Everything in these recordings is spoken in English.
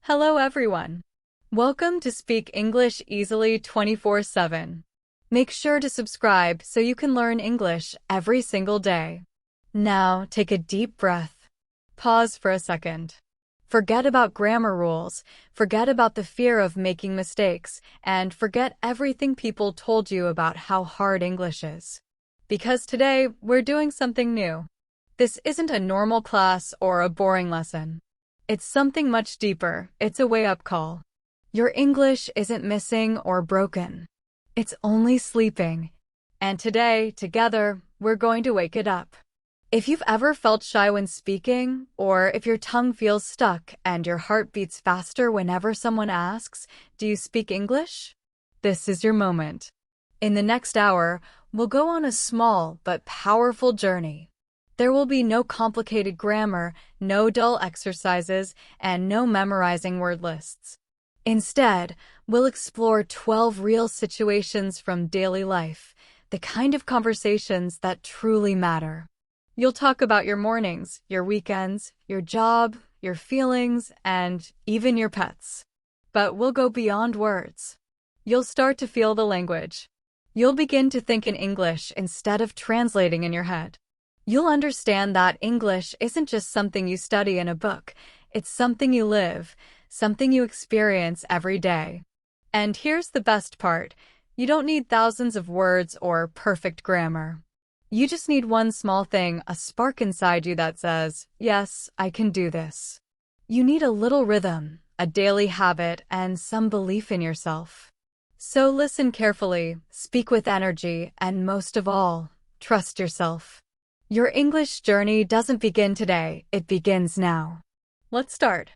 Hello everyone. Welcome to Speak English Easily 24/7. Make sure to subscribe so you can learn English every single day. Now, take a deep breath. Pause for a second. Forget about grammar rules, forget about the fear of making mistakes, and forget everything people told you about how hard English is. Because today, we're doing something new. This isn't a normal class or a boring lesson. It's something much deeper. It's a wake-up call. Your English isn't missing or broken. It's only sleeping. And today, together, we're going to wake it up. If you've ever felt shy when speaking, or if your tongue feels stuck and your heart beats faster whenever someone asks, "Do you speak English?" This is your moment. In the next hour, we'll go on a small but powerful journey. There will be no complicated grammar, no dull exercises, and no memorizing word lists. Instead, we'll explore 12 real situations from daily life, the kind of conversations that truly matter. You'll talk about your mornings, your weekends, your job, your feelings, and even your pets. But we'll go beyond words. You'll start to feel the language. You'll begin to think in English instead of translating in your head. You'll understand that English isn't just something you study in a book, it's something you live, something you experience every day. And here's the best part, you don't need thousands of words or perfect grammar. You just need one small thing, a spark inside you that says, "Yes, I can do this." You need a little rhythm, a daily habit, and some belief in yourself. So listen carefully, speak with energy, and most of all, trust yourself. Your English journey doesn't begin today, it begins now. Let's start.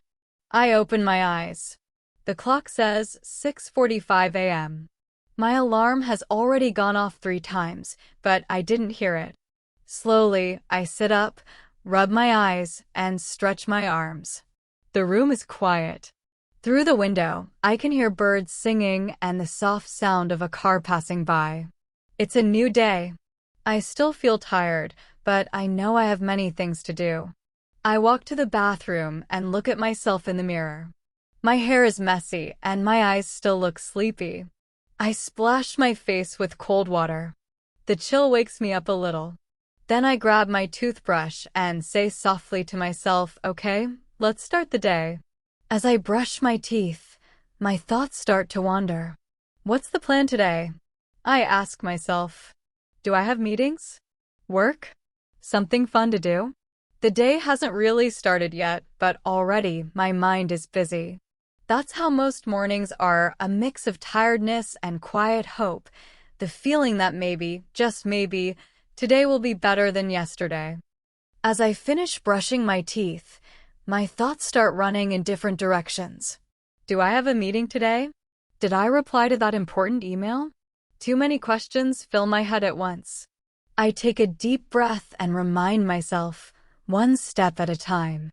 I open my eyes. The clock says 6:45 a.m. My alarm has already gone off 3 times, but I didn't hear it. Slowly, I sit up, rub my eyes, and stretch my arms. The room is quiet. Through the window, I can hear birds singing and the soft sound of a car passing by. It's a new day. I still feel tired, but I know I have many things to do. I walk to the bathroom and look at myself in the mirror. My hair is messy and my eyes still look sleepy. I splash my face with cold water. The chill wakes me up a little. Then I grab my toothbrush and say softly to myself, "Okay, let's start the day." As I brush my teeth, my thoughts start to wander. What's the plan today? I ask myself. Do I have meetings? Work? Something fun to do? The day hasn't really started yet, but already my mind is busy. That's how most mornings are, a mix of tiredness and quiet hope, the feeling that maybe, just maybe, today will be better than yesterday. As I finish brushing my teeth, my thoughts start running in different directions. Do I have a meeting today? Did I reply to that important email? Too many questions fill my head at once. I take a deep breath and remind myself, one step at a time.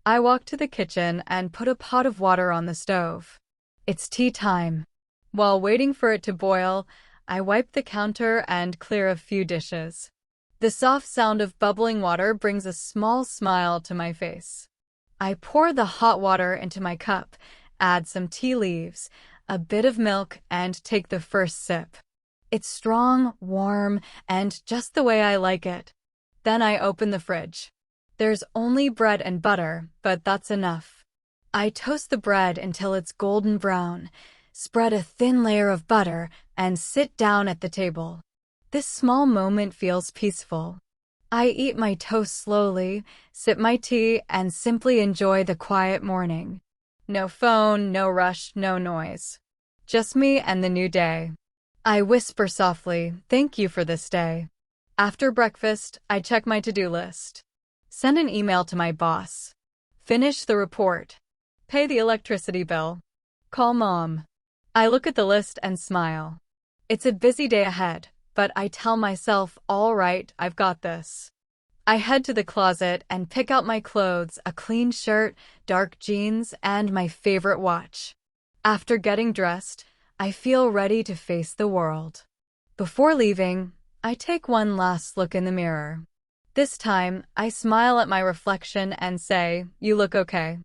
I walk to the kitchen and put a pot of water on the stove. It's tea time. While waiting for it to boil, I wipe the counter and clear a few dishes. The soft sound of bubbling water brings a small smile to my face. I pour the hot water into my cup, add some tea leaves, a bit of milk, and take the first sip. It's strong, warm, and just the way I like it. Then I open the fridge. There's only bread and butter, but that's enough. I toast the bread until it's golden brown, spread a thin layer of butter, and sit down at the table. This small moment feels peaceful. I eat my toast slowly, sip my tea, and simply enjoy the quiet morning. No phone, no rush, no noise. Just me and the new day. I whisper softly, "Thank you for this day." After breakfast, I check my to-do list. Send an email to my boss. Finish the report. Pay the electricity bill. Call mom. I look at the list and smile. It's a busy day ahead, but I tell myself, all right, I've got this. I head to the closet and pick out my clothes, a clean shirt, dark jeans, and my favorite watch. After getting dressed, I feel ready to face the world. Before leaving, I take one last look in the mirror. This time, I smile at my reflection and say, "You look okay."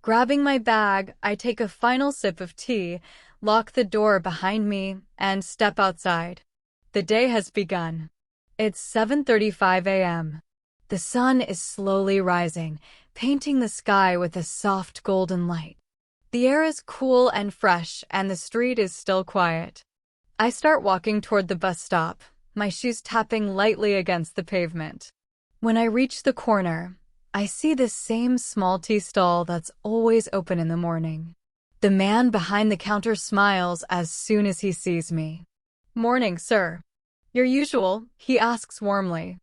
Grabbing my bag, I take a final sip of tea, lock the door behind me, and step outside. The day has begun. It's 7:35 a.m. The sun is slowly rising, painting the sky with a soft golden light. The air is cool and fresh, and the street is still quiet. I start walking toward the bus stop, my shoes tapping lightly against the pavement. When I reach the corner, I see the same small tea stall that's always open in the morning. The man behind the counter smiles as soon as he sees me. "Morning, sir." "Your usual?" he asks warmly.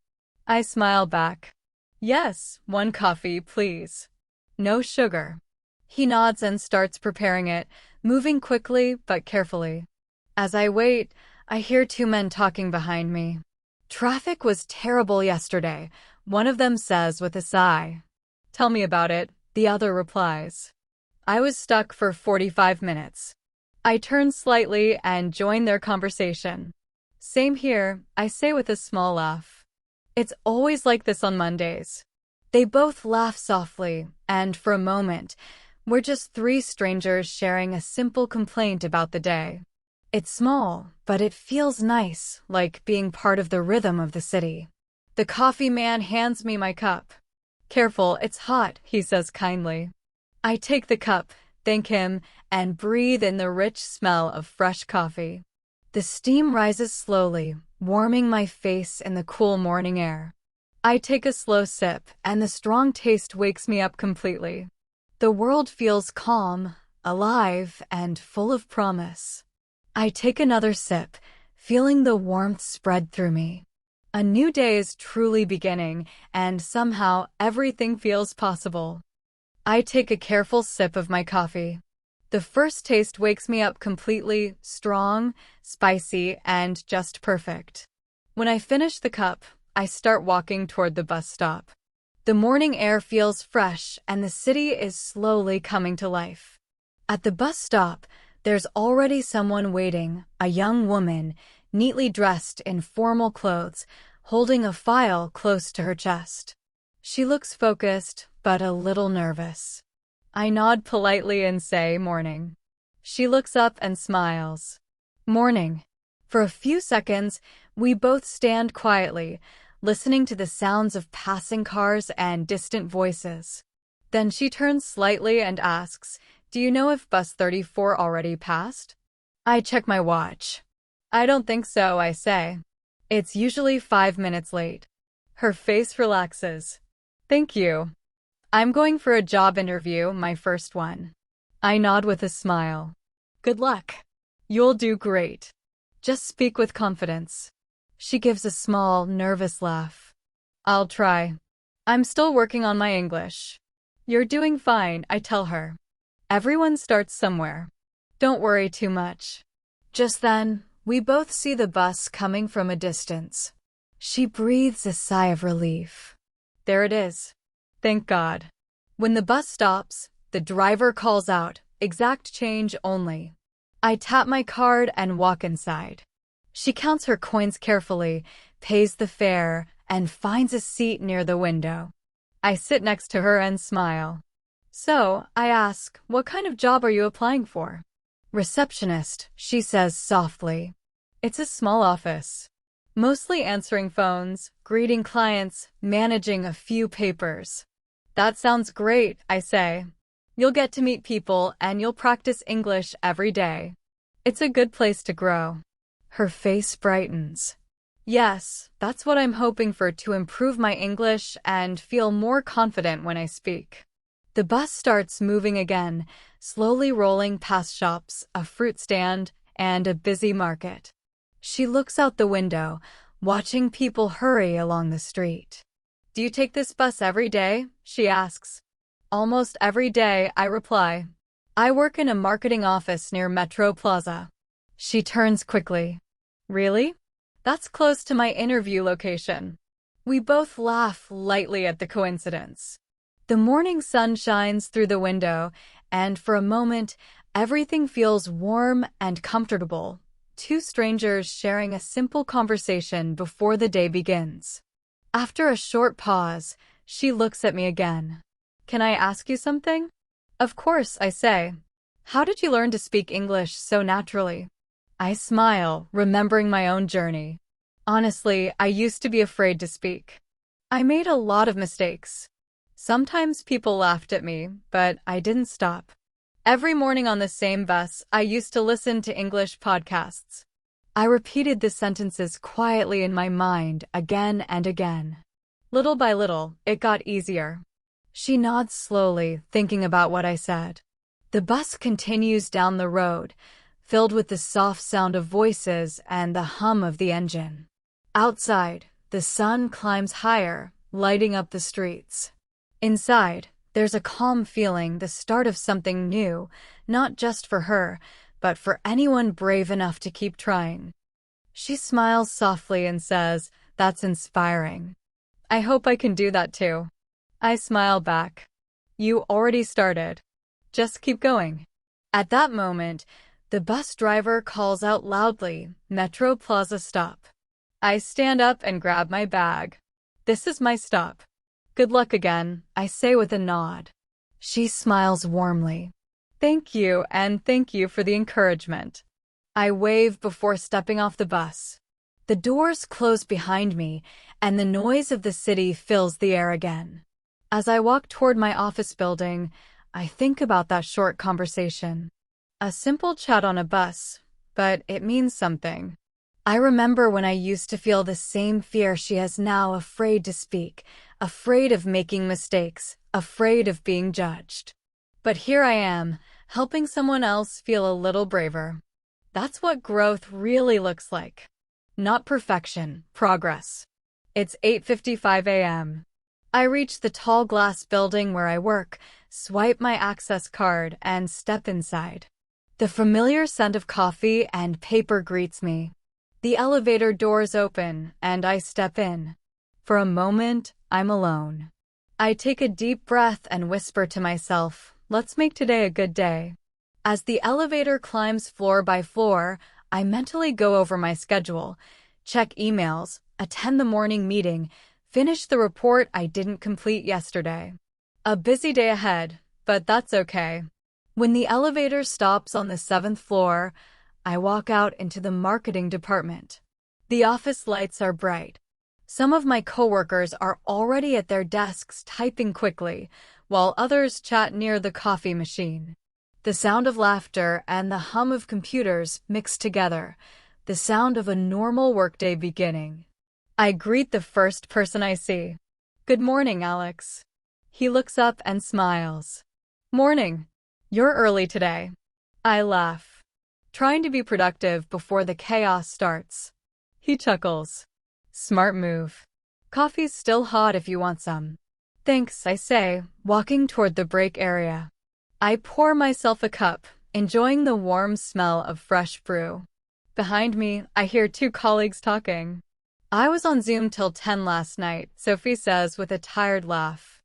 I smile back. "Yes, one coffee, please. No sugar." He nods and starts preparing it, moving quickly but carefully. As I wait, I hear two men talking behind me. "Traffic was terrible yesterday," one of them says with a sigh. "Tell me about it," the other replies. "I was stuck for 45 minutes. I turn slightly and join their conversation. "Same here," I say with a small laugh. "It's always like this on Mondays." They both laugh softly, and for a moment, we're just three strangers sharing a simple complaint about the day. It's small, but it feels nice, like being part of the rhythm of the city. The coffee man hands me my cup. "Careful, it's hot," he says kindly. I take the cup, thank him, and breathe in the rich smell of fresh coffee. The steam rises slowly, warming my face in the cool morning air. I take a slow sip, and the strong taste wakes me up completely. The world feels calm, alive, and full of promise. I take another sip, feeling the warmth spread through me. A new day is truly beginning, and somehow everything feels possible. I take a careful sip of my coffee. The first taste wakes me up completely, strong, spicy, and just perfect. When I finish the cup, I start walking toward the bus stop. The morning air feels fresh, and the city is slowly coming to life. At the bus stop, there's already someone waiting, a young woman, neatly dressed in formal clothes, holding a file close to her chest. She looks focused, but a little nervous. I nod politely and say, "Morning." She looks up and smiles. "Morning." For a few seconds, we both stand quietly, listening to the sounds of passing cars and distant voices. Then she turns slightly and asks, "Do you know if bus 34 already passed?" I check my watch. "I don't think so," I say. "It's usually 5 minutes late." Her face relaxes. "Thank you. I'm going for a job interview, my first one." I nod with a smile. "Good luck. You'll do great. Just speak with confidence." She gives a small, nervous laugh. "I'll try. I'm still working on my English." "You're doing fine," I tell her. "Everyone starts somewhere. Don't worry too much." Just then, we both see the bus coming from a distance. She breathes a sigh of relief. There it is. Thank God. When the bus stops, the driver calls out, "Exact change only." I tap my card and walk inside. She counts her coins carefully, pays the fare, and finds a seat near the window. I sit next to her and smile. "So," I ask, "what kind of job are you applying for?" "Receptionist," she says softly. It's a small office. Mostly answering phones, greeting clients, managing a few papers. "That sounds great," I say. "You'll get to meet people and you'll practice English every day. It's a good place to grow." Her face brightens. "Yes, that's what I'm hoping for, to improve my English and feel more confident when I speak." The bus starts moving again, slowly rolling past shops, a fruit stand, and a busy market. She looks out the window, watching people hurry along the street. "Do you take this bus every day?" she asks. "Almost every day," I reply. "I work in a marketing office near Metro Plaza." She turns quickly. "Really? That's close to my interview location." We both laugh lightly at the coincidence. The morning sun shines through the window, and for a moment, everything feels warm and comfortable. Two strangers sharing a simple conversation before the day begins. After a short pause, she looks at me again. "Can I ask you something?" Of course, I say. How did you learn to speak English so naturally? I smile, remembering my own journey. Honestly, I used to be afraid to speak. I made a lot of mistakes. Sometimes people laughed at me, but I didn't stop. Every morning on the same bus, I used to listen to English podcasts. I repeated the sentences quietly in my mind again and again. Little by little, it got easier. She nods slowly, thinking about what I said. The bus continues down the road, filled with the soft sound of voices and the hum of the engine. Outside, the sun climbs higher, lighting up the streets. Inside, there's a calm feeling, the start of something new, not just for her, but for anyone brave enough to keep trying. She smiles softly and says, "That's inspiring. I hope I can do that too." I smile back. "You already started. Just keep going." At that moment, the bus driver calls out loudly, "Metro Plaza stop." I stand up and grab my bag. "This is my stop. Good luck again," I say with a nod. She smiles warmly. "Thank you, and thank you for the encouragement." I wave before stepping off the bus. The doors close behind me, and the noise of the city fills the air again. As I walk toward my office building, I think about that short conversation. A simple chat on a bus, but it means something. I remember when I used to feel the same fear she has now, afraid to speak, afraid of making mistakes, afraid of being judged. But here I am, helping someone else feel a little braver. That's what growth really looks like. Not perfection, progress. It's 8:55 a.m. I reach the tall glass building where I work, swipe my access card, and step inside. The familiar scent of coffee and paper greets me. The elevator doors open, and I step in. For a moment, I'm alone. I take a deep breath and whisper to myself, "Let's make today a good day." As the elevator climbs floor by floor, I mentally go over my schedule, check emails, attend the morning meeting, finish the report I didn't complete yesterday. A busy day ahead, but that's okay. When the elevator stops on the 7th floor, I walk out into the marketing department. The office lights are bright. Some of my coworkers are already at their desks typing quickly, while others chat near the coffee machine. The sound of laughter and the hum of computers mix together, the sound of a normal workday beginning. I greet the first person I see. "Good morning, Alex." He looks up and smiles. "Morning. You're early today." I laugh, trying to be productive before the chaos starts. He chuckles. "Smart move. Coffee's still hot if you want some." "Thanks," I say, walking toward the break area. I pour myself a cup, enjoying the warm smell of fresh brew. Behind me, I hear two colleagues talking. "I was on Zoom till 10 last night," Sophie says with a tired laugh.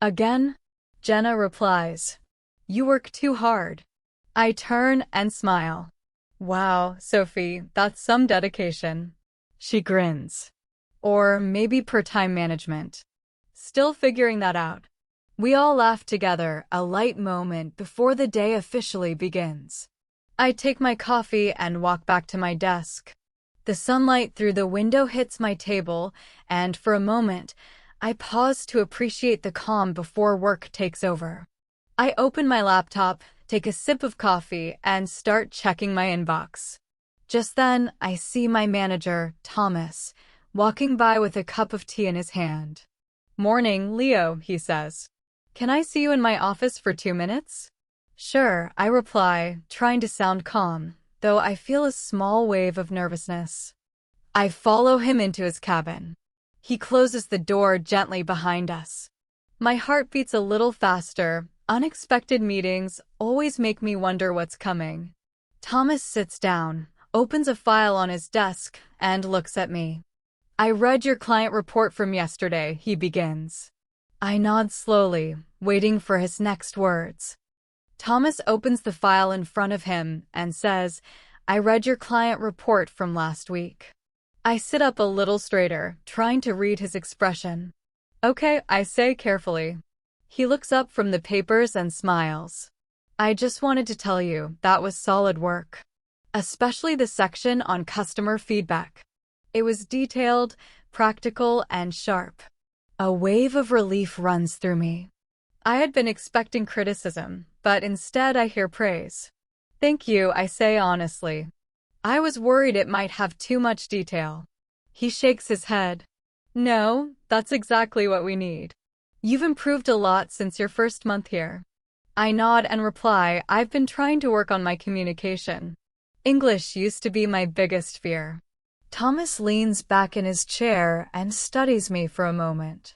"Again?" Jenna replies. "You work too hard." I turn and smile. "Wow, Sophie, that's some dedication." She grins. "Or maybe per time management. Still figuring that out." We all laugh together, a light moment before the day officially begins. I take my coffee and walk back to my desk. The sunlight through the window hits my table, and for a moment, I pause to appreciate the calm before work takes over. I open my laptop, take a sip of coffee, and start checking my inbox. Just then, I see my manager, Thomas, walking by with a cup of tea in his hand. "Morning, Leo," he says. "Can I see you in my office for 2 minutes?" "Sure," I reply, trying to sound calm, though I feel a small wave of nervousness. I follow him into his cabin. He closes the door gently behind us. My heart beats a little faster. Unexpected meetings always make me wonder what's coming. Thomas sits down, opens a file on his desk, and looks at me. "I read your client report from yesterday," he begins. I nod slowly, waiting for his next words. Thomas opens the file in front of him and says, "I read your client report from last week." I sit up a little straighter, trying to read his expression. "Okay," I say carefully. He looks up from the papers and smiles. I just wanted to tell you that was solid work. Especially the section on customer feedback. It was detailed, practical, and sharp. A wave of relief runs through me. I had been expecting criticism, but instead I hear praise. Thank you, I say honestly. I was worried it might have too much detail. He shakes his head. No, that's exactly what we need. You've improved a lot since your first month here. I nod and reply, I've been trying to work on my communication. English used to be my biggest fear. Thomas leans back in his chair and studies me for a moment.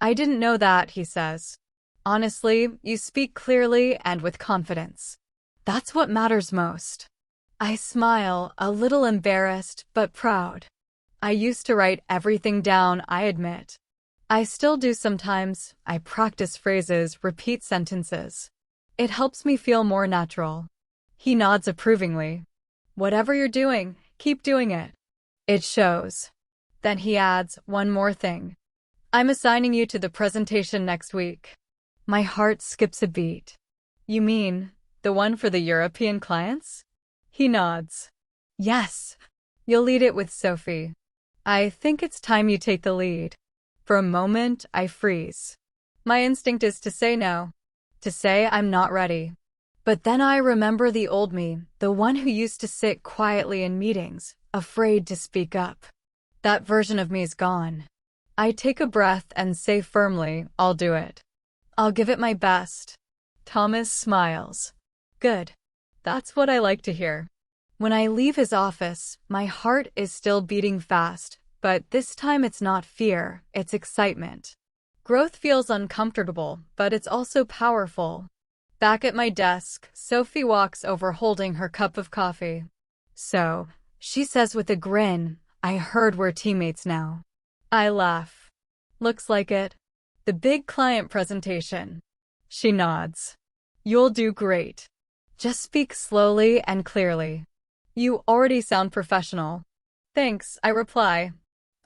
I didn't know that, he says. Honestly, you speak clearly and with confidence. That's what matters most. I smile, a little embarrassed but proud. I used to write everything down, I admit. I still do sometimes. I practice phrases, repeat sentences. It helps me feel more natural. He nods approvingly. Whatever you're doing, keep doing it. It shows. Then he adds, one more thing. I'm assigning you to the presentation next week. My heart skips a beat. You mean, the one for the European clients? He nods. Yes. You'll lead it with Sophie. I think it's time you take the lead. For a moment, I freeze. My instinct is to say no. To say I'm not ready. But then I remember the old me, the one who used to sit quietly in meetings, afraid to speak up. That version of me is gone. I take a breath and say firmly, I'll do it. I'll give it my best. Thomas smiles. Good. That's what I like to hear. When I leave his office, my heart is still beating fast, but this time it's not fear, it's excitement. Growth feels uncomfortable, but it's also powerful. Back at my desk, Sophie walks over holding her cup of coffee. So, she says with a grin, I heard we're teammates now. I laugh. Looks like it. The big client presentation. She nods. You'll do great. Just speak slowly and clearly. You already sound professional. Thanks, I reply.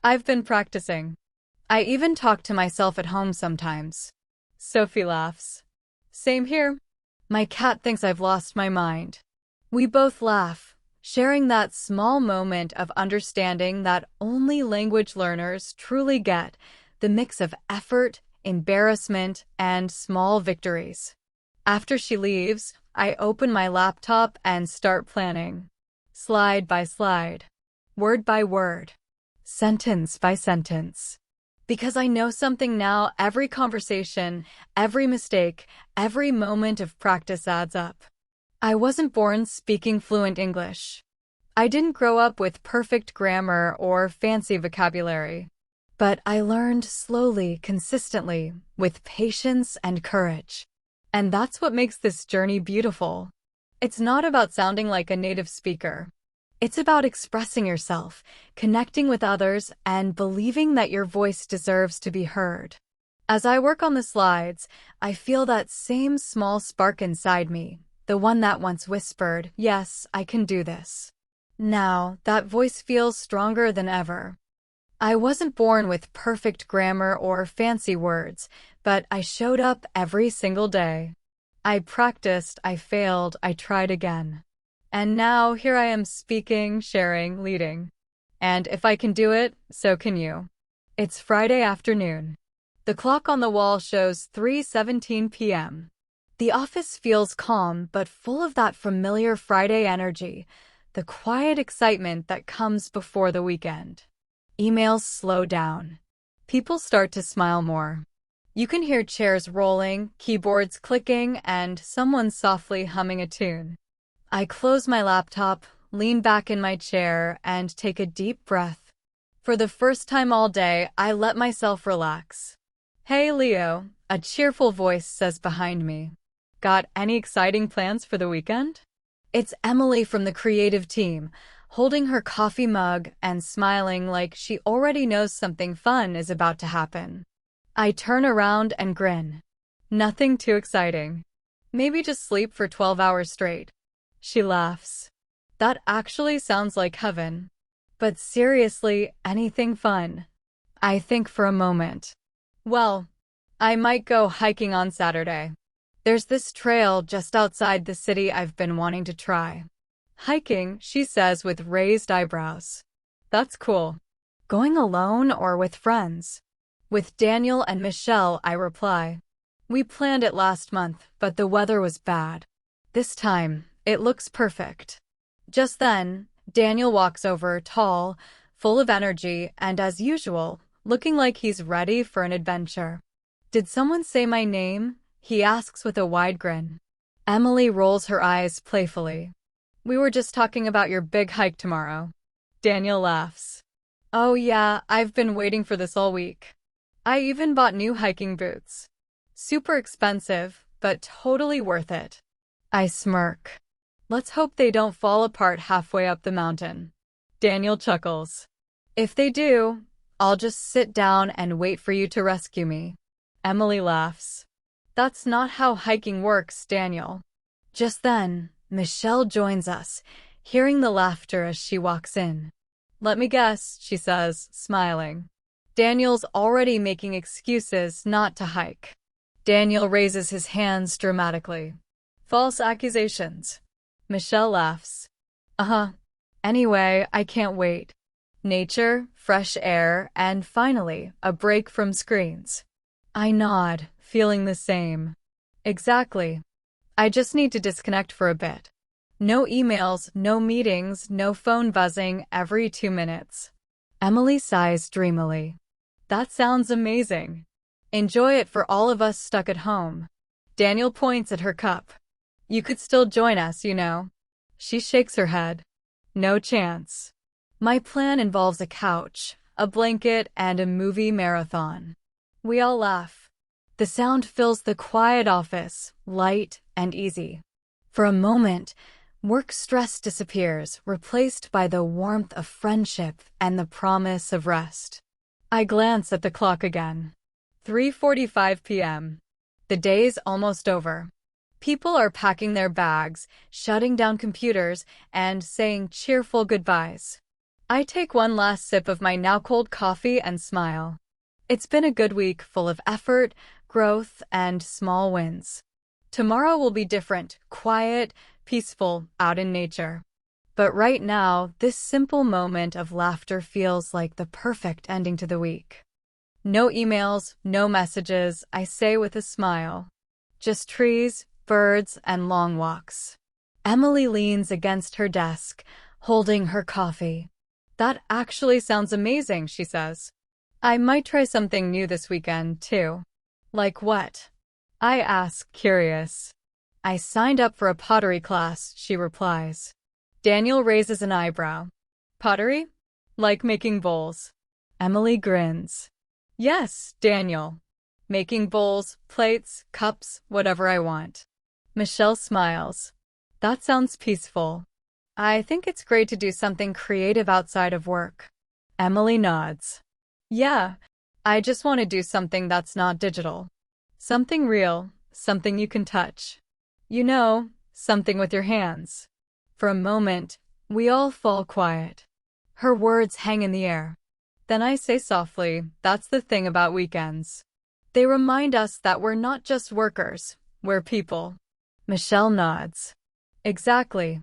I've been practicing. I even talk to myself at home sometimes. Sophie laughs. Same here. My cat thinks I've lost my mind. We both laugh, sharing that small moment of understanding that only language learners truly get, the mix of effort, embarrassment, and small victories. After she leaves, I open my laptop and start planning. Slide by slide. Word by word. Sentence by sentence. Because I know something now, every conversation, every mistake, every moment of practice adds up. I wasn't born speaking fluent English. I didn't grow up with perfect grammar or fancy vocabulary. But I learned slowly, consistently, with patience and courage. And that's what makes this journey beautiful. It's not about sounding like a native speaker. It's about expressing yourself, connecting with others, and believing that your voice deserves to be heard. As I work on the slides, I feel that same small spark inside me, the one that once whispered, yes, I can do this. Now, that voice feels stronger than ever. I wasn't born with perfect grammar or fancy words, but I showed up every single day. I practiced, I failed, I tried again. And now here I am speaking, sharing, leading. And if I can do it, so can you. It's Friday afternoon. The clock on the wall shows 3:17 p.m. The office feels calm but full of that familiar Friday energy, the quiet excitement that comes before the weekend. Emails slow down. People start to smile more. You can hear chairs rolling, keyboards clicking, and someone softly humming a tune. I close my laptop, lean back in my chair, and take a deep breath. For the first time all day, I let myself relax. Hey Leo, a cheerful voice says behind me. Got any exciting plans for the weekend? It's Emily from the creative team, holding her coffee mug and smiling like she already knows something fun is about to happen. I turn around and grin. Nothing too exciting. Maybe just sleep for 12 hours straight. She laughs. That actually sounds like heaven. But seriously, anything fun? I think for a moment. Well, I might go hiking on Saturday. There's this trail just outside the city I've been wanting to try. Hiking, she says with raised eyebrows. That's cool. Going alone or with friends? With Daniel and Michelle, I reply. We planned it last month, but the weather was bad. This time, it looks perfect. Just then, Daniel walks over, tall, full of energy, and as usual, looking like he's ready for an adventure. Did someone say my name? He asks with a wide grin. Emily rolls her eyes playfully. We were just talking about your big hike tomorrow. Daniel laughs. Oh yeah, I've been waiting for this all week. I even bought new hiking boots. Super expensive, but totally worth it. I smirk. Let's hope they don't fall apart halfway up the mountain. Daniel chuckles. If they do, I'll just sit down and wait for you to rescue me. Emily laughs. That's not how hiking works, Daniel. Just then, Michelle joins us, hearing the laughter as she walks in. Let me guess, she says, smiling. Daniel's already making excuses not to hike. Daniel raises his hands dramatically. False accusations. Michelle laughs. Uh-huh. Anyway, I can't wait. Nature, fresh air, and finally, a break from screens. I nod, feeling the same. Exactly. I just need to disconnect for a bit. No emails, no meetings, no phone buzzing every 2 minutes. Emily sighs dreamily. That sounds amazing. Enjoy it for all of us stuck at home. Daniel points at her cup. You could still join us, you know. She shakes her head. No chance. My plan involves a couch, a blanket, and a movie marathon. We all laugh. The sound fills the quiet office, light and easy. For a moment, work stress disappears, replaced by the warmth of friendship and the promise of rest. I glance at the clock again. 3:45 p.m. The day's almost over. People are packing their bags, shutting down computers, and saying cheerful goodbyes. I take one last sip of my now cold coffee and smile. It's been a good week full of effort, growth, and small wins. Tomorrow will be different, quiet, peaceful, out in nature. But right now, this simple moment of laughter feels like the perfect ending to the week. No emails, no messages, I say with a smile. Just trees, birds, and long walks. Emily leans against her desk, holding her coffee. That actually sounds amazing, she says. I might try something new this weekend, too. Like what? I ask, curious. I signed up for a pottery class, she replies. Daniel raises an eyebrow. Pottery? Like making bowls. Emily grins. Yes, Daniel. Making bowls, plates, cups, whatever I want. Michelle smiles. That sounds peaceful. I think it's great to do something creative outside of work. Emily nods. Yeah, I just want to do something that's not digital. Something real, something you can touch. You know, something with your hands. For a moment, we all fall quiet. Her words hang in the air. Then I say softly, that's the thing about weekends. They remind us that we're not just workers, we're people. Michelle nods. Exactly.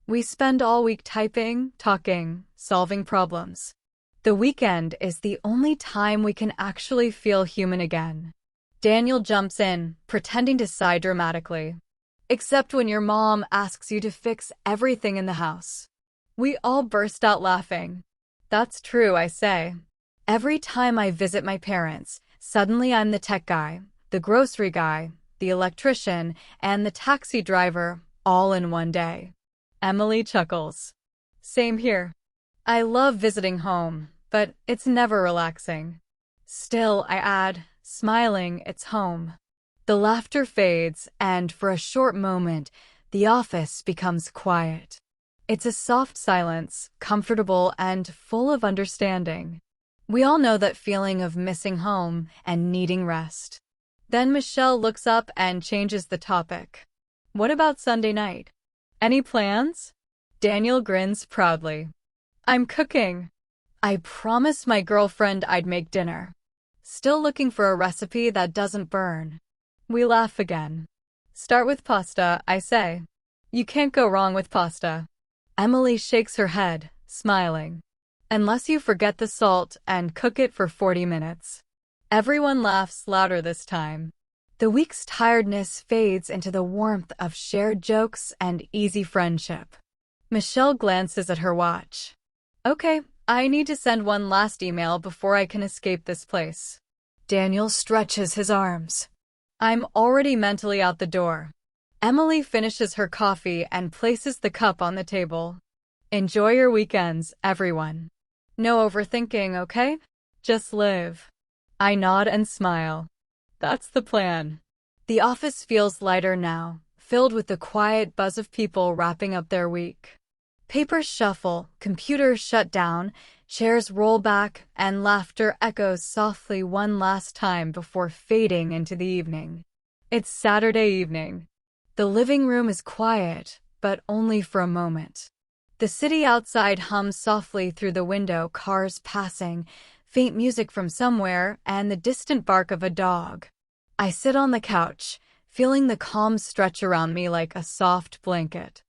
We spend all week typing, talking, solving problems. The weekend is the only time we can actually feel human again. Daniel jumps in, pretending to sigh dramatically. Except when your mom asks you to fix everything in the house. We all burst out laughing. That's true, I say. Every time I visit my parents, suddenly I'm the tech guy, the grocery guy, the electrician, and the taxi driver, all in one day. Emily chuckles. Same here. I love visiting home, but it's never relaxing. Still, I add, smiling, it's home. The laughter fades, and for a short moment, the office becomes quiet. It's a soft silence, comfortable and full of understanding. We all know that feeling of missing home and needing rest. Then Michelle looks up and changes the topic. What about Sunday night? Any plans? Daniel grins proudly. I'm cooking. I promised my girlfriend I'd make dinner. Still looking for a recipe that doesn't burn. We laugh again. Start with pasta, I say. You can't go wrong with pasta. Emily shakes her head, smiling. Unless you forget the salt and cook it for 40 minutes. Everyone laughs louder this time. The week's tiredness fades into the warmth of shared jokes and easy friendship. Michelle glances at her watch. Okay, I need to send one last email before I can escape this place. Daniel stretches his arms. I'm already mentally out the door. Emily finishes her coffee and places the cup on the table. Enjoy your weekends, everyone. No overthinking, okay? Just live. I nod and smile. That's the plan. The office feels lighter now, filled with the quiet buzz of people wrapping up their week. Papers shuffle, computers shut down, chairs roll back, and laughter echoes softly one last time before fading into the evening. It's Saturday evening. The living room is quiet, but only for a moment. The city outside hums softly through the window, cars passing, faint music from somewhere, and the distant bark of a dog. I sit on the couch, feeling the calm stretch around me like a soft blanket.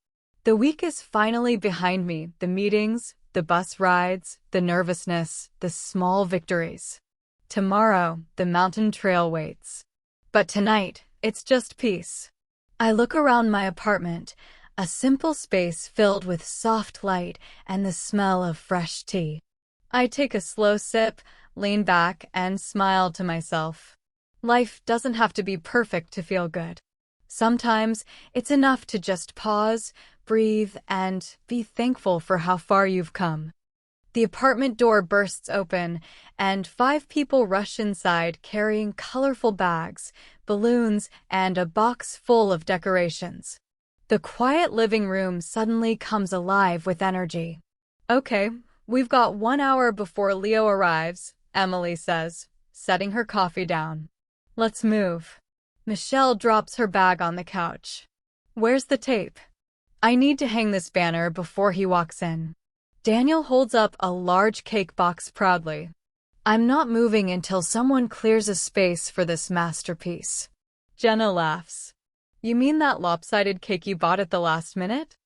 The week is finally behind me, the meetings, the bus rides, the nervousness, the small victories. Tomorrow, the mountain trail waits. But tonight, it's just peace. I look around my apartment, a simple space filled with soft light and the smell of fresh tea. I take a slow sip, lean back, and smile to myself. Life doesn't have to be perfect to feel good. Sometimes it's enough to just pause, breathe, and be thankful for how far you've come. The apartment door bursts open, and 5 people rush inside carrying colorful bags, balloons, and a box full of decorations. The quiet living room suddenly comes alive with energy. Okay, we've got 1 hour before Leo arrives, Emily says, setting her coffee down. Let's move. Michelle drops her bag on the couch. Where's the tape? I need to hang this banner before he walks in. Daniel holds up a large cake box proudly. I'm not moving until someone clears a space for this masterpiece. Jenna laughs. You mean that lopsided cake you bought at the last minute?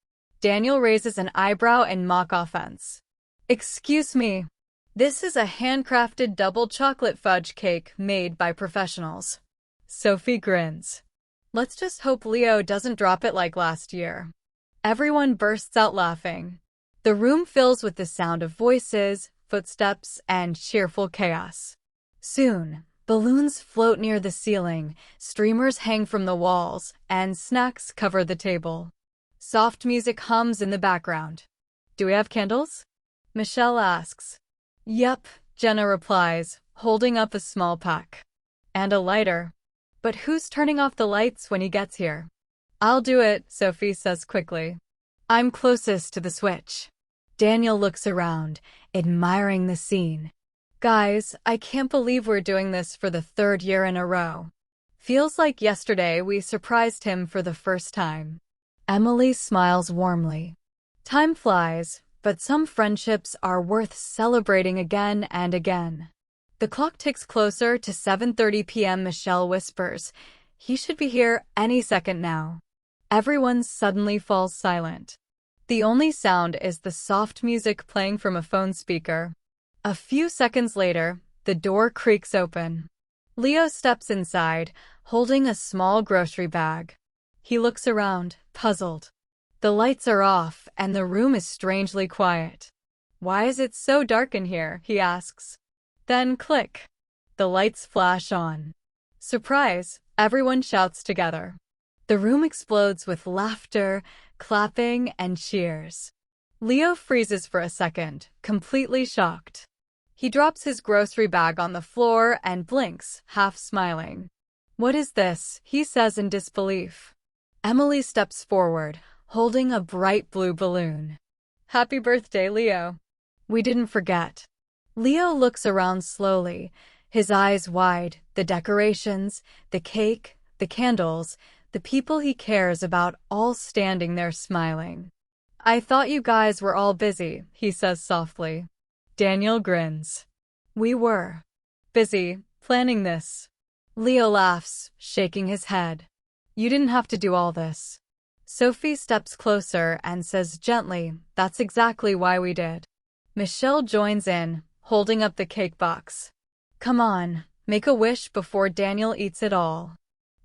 Daniel raises an eyebrow in mock offense. Excuse me. This is a handcrafted double chocolate fudge cake made by professionals. Sophie grins. Let's just hope Leo doesn't drop it like last year. Everyone bursts out laughing. The room fills with the sound of voices, footsteps, and cheerful chaos. Soon, balloons float near the ceiling, streamers hang from the walls, and snacks cover the table. Soft music hums in the background. Do we have candles? Michelle asks. Yep, Jenna replies, holding up a small pack. And a lighter. But who's turning off the lights when he gets here? I'll do it, Sophie says quickly. I'm closest to the switch. Daniel looks around, admiring the scene. Guys, I can't believe we're doing this for the 3rd year in a row. Feels like yesterday we surprised him for the first time. Emily smiles warmly. Time flies, but some friendships are worth celebrating again and again. The clock ticks closer to 7:30 p.m. Michelle whispers, he should be here any second now. Everyone suddenly falls silent. The only sound is the soft music playing from a phone speaker. A few seconds later, the door creaks open. Leo steps inside, holding a small grocery bag. He looks around, puzzled. The lights are off, and the room is strangely quiet. Why is it so dark in here? He asks. Then click. The lights flash on. Surprise! Everyone shouts together. The room explodes with laughter, clapping, and cheers. Leo freezes for a second, completely shocked. He drops his grocery bag on the floor and blinks, half smiling. What is this? He says in disbelief. Emily steps forward, holding a bright blue balloon. Happy birthday, Leo. We didn't forget. Leo looks around slowly, his eyes wide, the decorations, the cake, the candles, the people he cares about all standing there smiling. I thought you guys were all busy, he says softly. Daniel grins. We were. Busy, planning this. Leo laughs, shaking his head. You didn't have to do all this. Sophie steps closer and says gently, that's exactly why we did. Michelle joins in, holding up the cake box. Come on, make a wish before Daniel eats it all.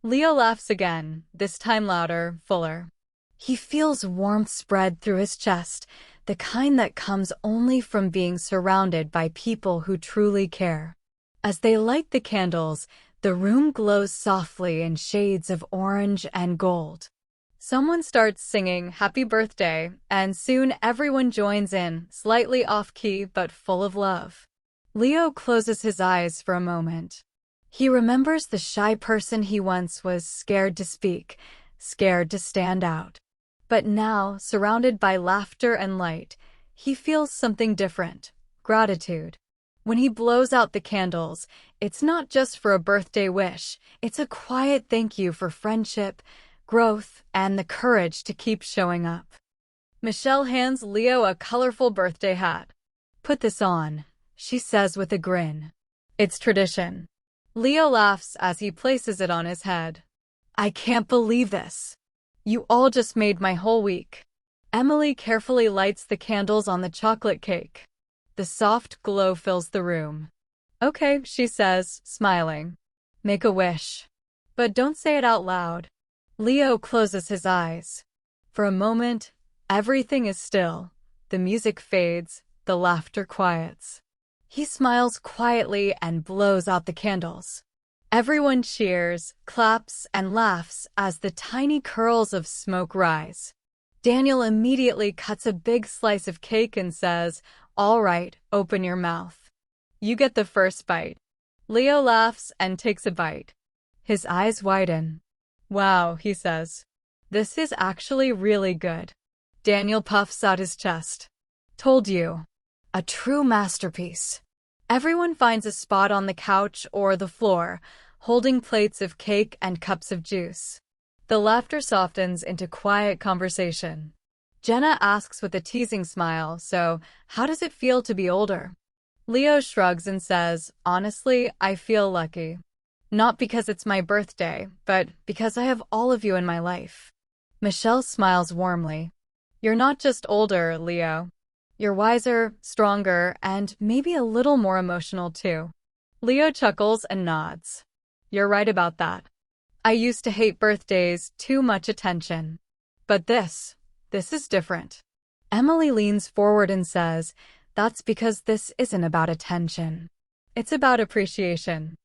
Leo laughs again, this time louder, fuller. He feels warmth spread through his chest, the kind that comes only from being surrounded by people who truly care. As they light the candles, the room glows softly in shades of orange and gold. Someone starts singing Happy Birthday, and soon everyone joins in, slightly off-key but full of love. Leo closes his eyes for a moment. He remembers the shy person he once was, scared to speak, scared to stand out. But now, surrounded by laughter and light, he feels something different, gratitude. When he blows out the candles, it's not just for a birthday wish, it's a quiet thank you for friendship, growth, and the courage to keep showing up. Michelle hands Leo a colorful birthday hat. Put this on, she says with a grin. It's tradition. Leo laughs as he places it on his head. I can't believe this. You all just made my whole week. Emily carefully lights the candles on the chocolate cake. The soft glow fills the room. Okay, she says, smiling. Make a wish. But don't say it out loud. Leo closes his eyes. For a moment, everything is still. The music fades, the laughter quiets. He smiles quietly and blows out the candles. Everyone cheers, claps, and laughs as the tiny curls of smoke rise. Daniel immediately cuts a big slice of cake and says, all right, open your mouth. You get the first bite. Leo laughs and takes a bite. His eyes widen. Wow, he says. This is actually really good. Daniel puffs out his chest. Told you. A true masterpiece. Everyone finds a spot on the couch or the floor, holding plates of cake and cups of juice. The laughter softens into quiet conversation. Jenna asks with a teasing smile, so, how does it feel to be older? Leo shrugs and says, honestly, I feel lucky. Not because it's my birthday, but because I have all of you in my life. Michelle smiles warmly. You're not just older, Leo. You're wiser, stronger, and maybe a little more emotional too. Leo chuckles and nods. You're right about that. I used to hate birthdays, too much attention. But this is different. Emily leans forward and says, that's because this isn't about attention. It's about appreciation.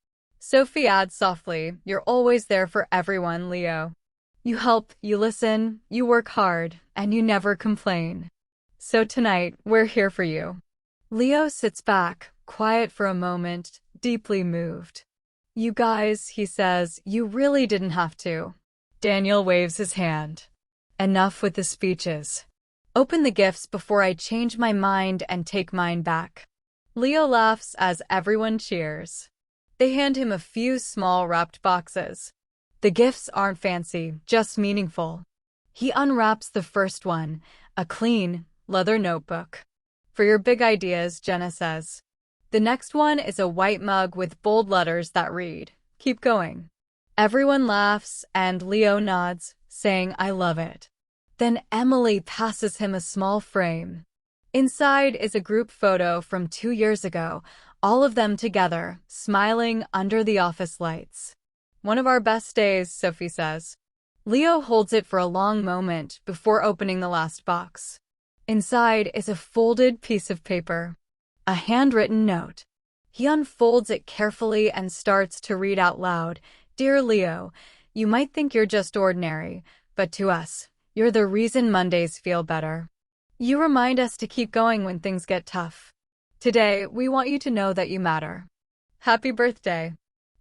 Sophie adds softly, you're always there for everyone, Leo. You help, you listen, you work hard, and you never complain. So tonight, we're here for you. Leo sits back, quiet for a moment, deeply moved. You guys, he says, you really didn't have to. Daniel waves his hand. Enough with the speeches. Open the gifts before I change my mind and take mine back. Leo laughs as everyone cheers. They hand him a few small wrapped boxes. The gifts aren't fancy, just meaningful. He unwraps the first one, a clean, leather notebook. For your big ideas, Jenna says. The next one is a white mug with bold letters that read, keep going. Everyone laughs and Leo nods, saying, I love it. Then Emily passes him a small frame. Inside is a group photo from 2 years ago, all of them together, smiling under the office lights. One of our best days, Sophie says. Leo holds it for a long moment before opening the last box. Inside is a folded piece of paper. A handwritten note. He unfolds it carefully and starts to read out loud, Dear Leo, you might think you're just ordinary, but to us, you're the reason Mondays feel better. You remind us to keep going when things get tough. Today, we want you to know that you matter. Happy birthday.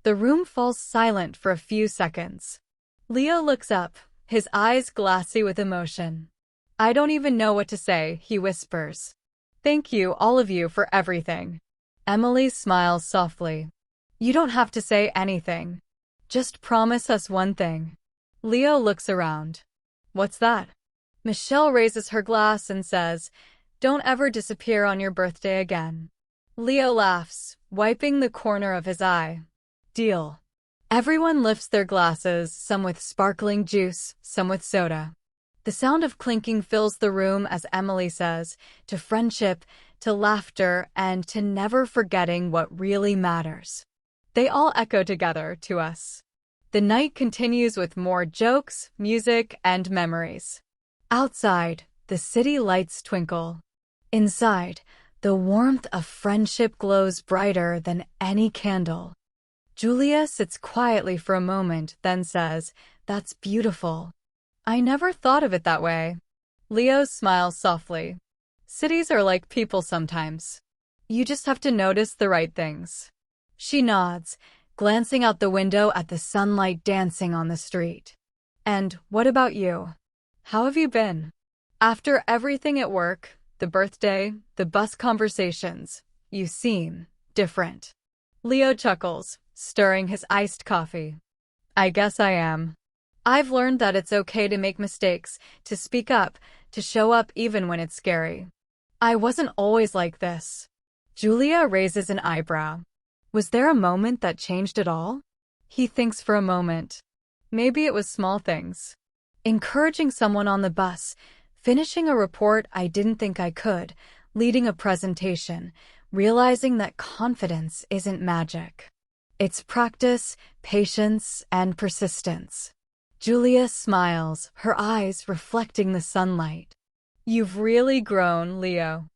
The room falls silent for a few seconds. Leo looks up, his eyes glassy with emotion. I don't even know what to say, he whispers. Thank you, all of you, for everything. Emily smiles softly. You don't have to say anything. Just promise us one thing. Leo looks around. What's that? Michelle raises her glass and says, Don't ever disappear on your birthday again. Leo laughs, wiping the corner of his eye. deal. Everyone lifts their glasses, some with sparkling juice, some with soda. The sound of clinking fills the room as Emily says, to friendship, to laughter, and to never forgetting what really matters. They all echo together to us. The night continues with more jokes, music, and memories. Outside, the city lights twinkle. Inside, the warmth of friendship glows brighter than any candle. Julia sits quietly for a moment, then says, "That's beautiful." "I never thought of it that way." Leo smiles softly. "Cities are like people sometimes. You just have to notice the right things." She nods, glancing out the window at the sunlight dancing on the street. "And what about you? How have you been? After everything at work, the birthday, the bus conversations, you seem different." Leo chuckles, stirring his iced coffee. "I guess I am. I've learned that it's okay to make mistakes, to speak up, to show up even when it's scary. I wasn't always like this." Julia raises an eyebrow. "Was there a moment that changed it all?" He thinks for a moment. Maybe it was small things. Encouraging someone on the bus, finishing a report I didn't think I could, leading a presentation, realizing that confidence isn't magic. It's practice, patience, and persistence. Julia smiles, her eyes reflecting the sunlight. "You've really grown, Leo.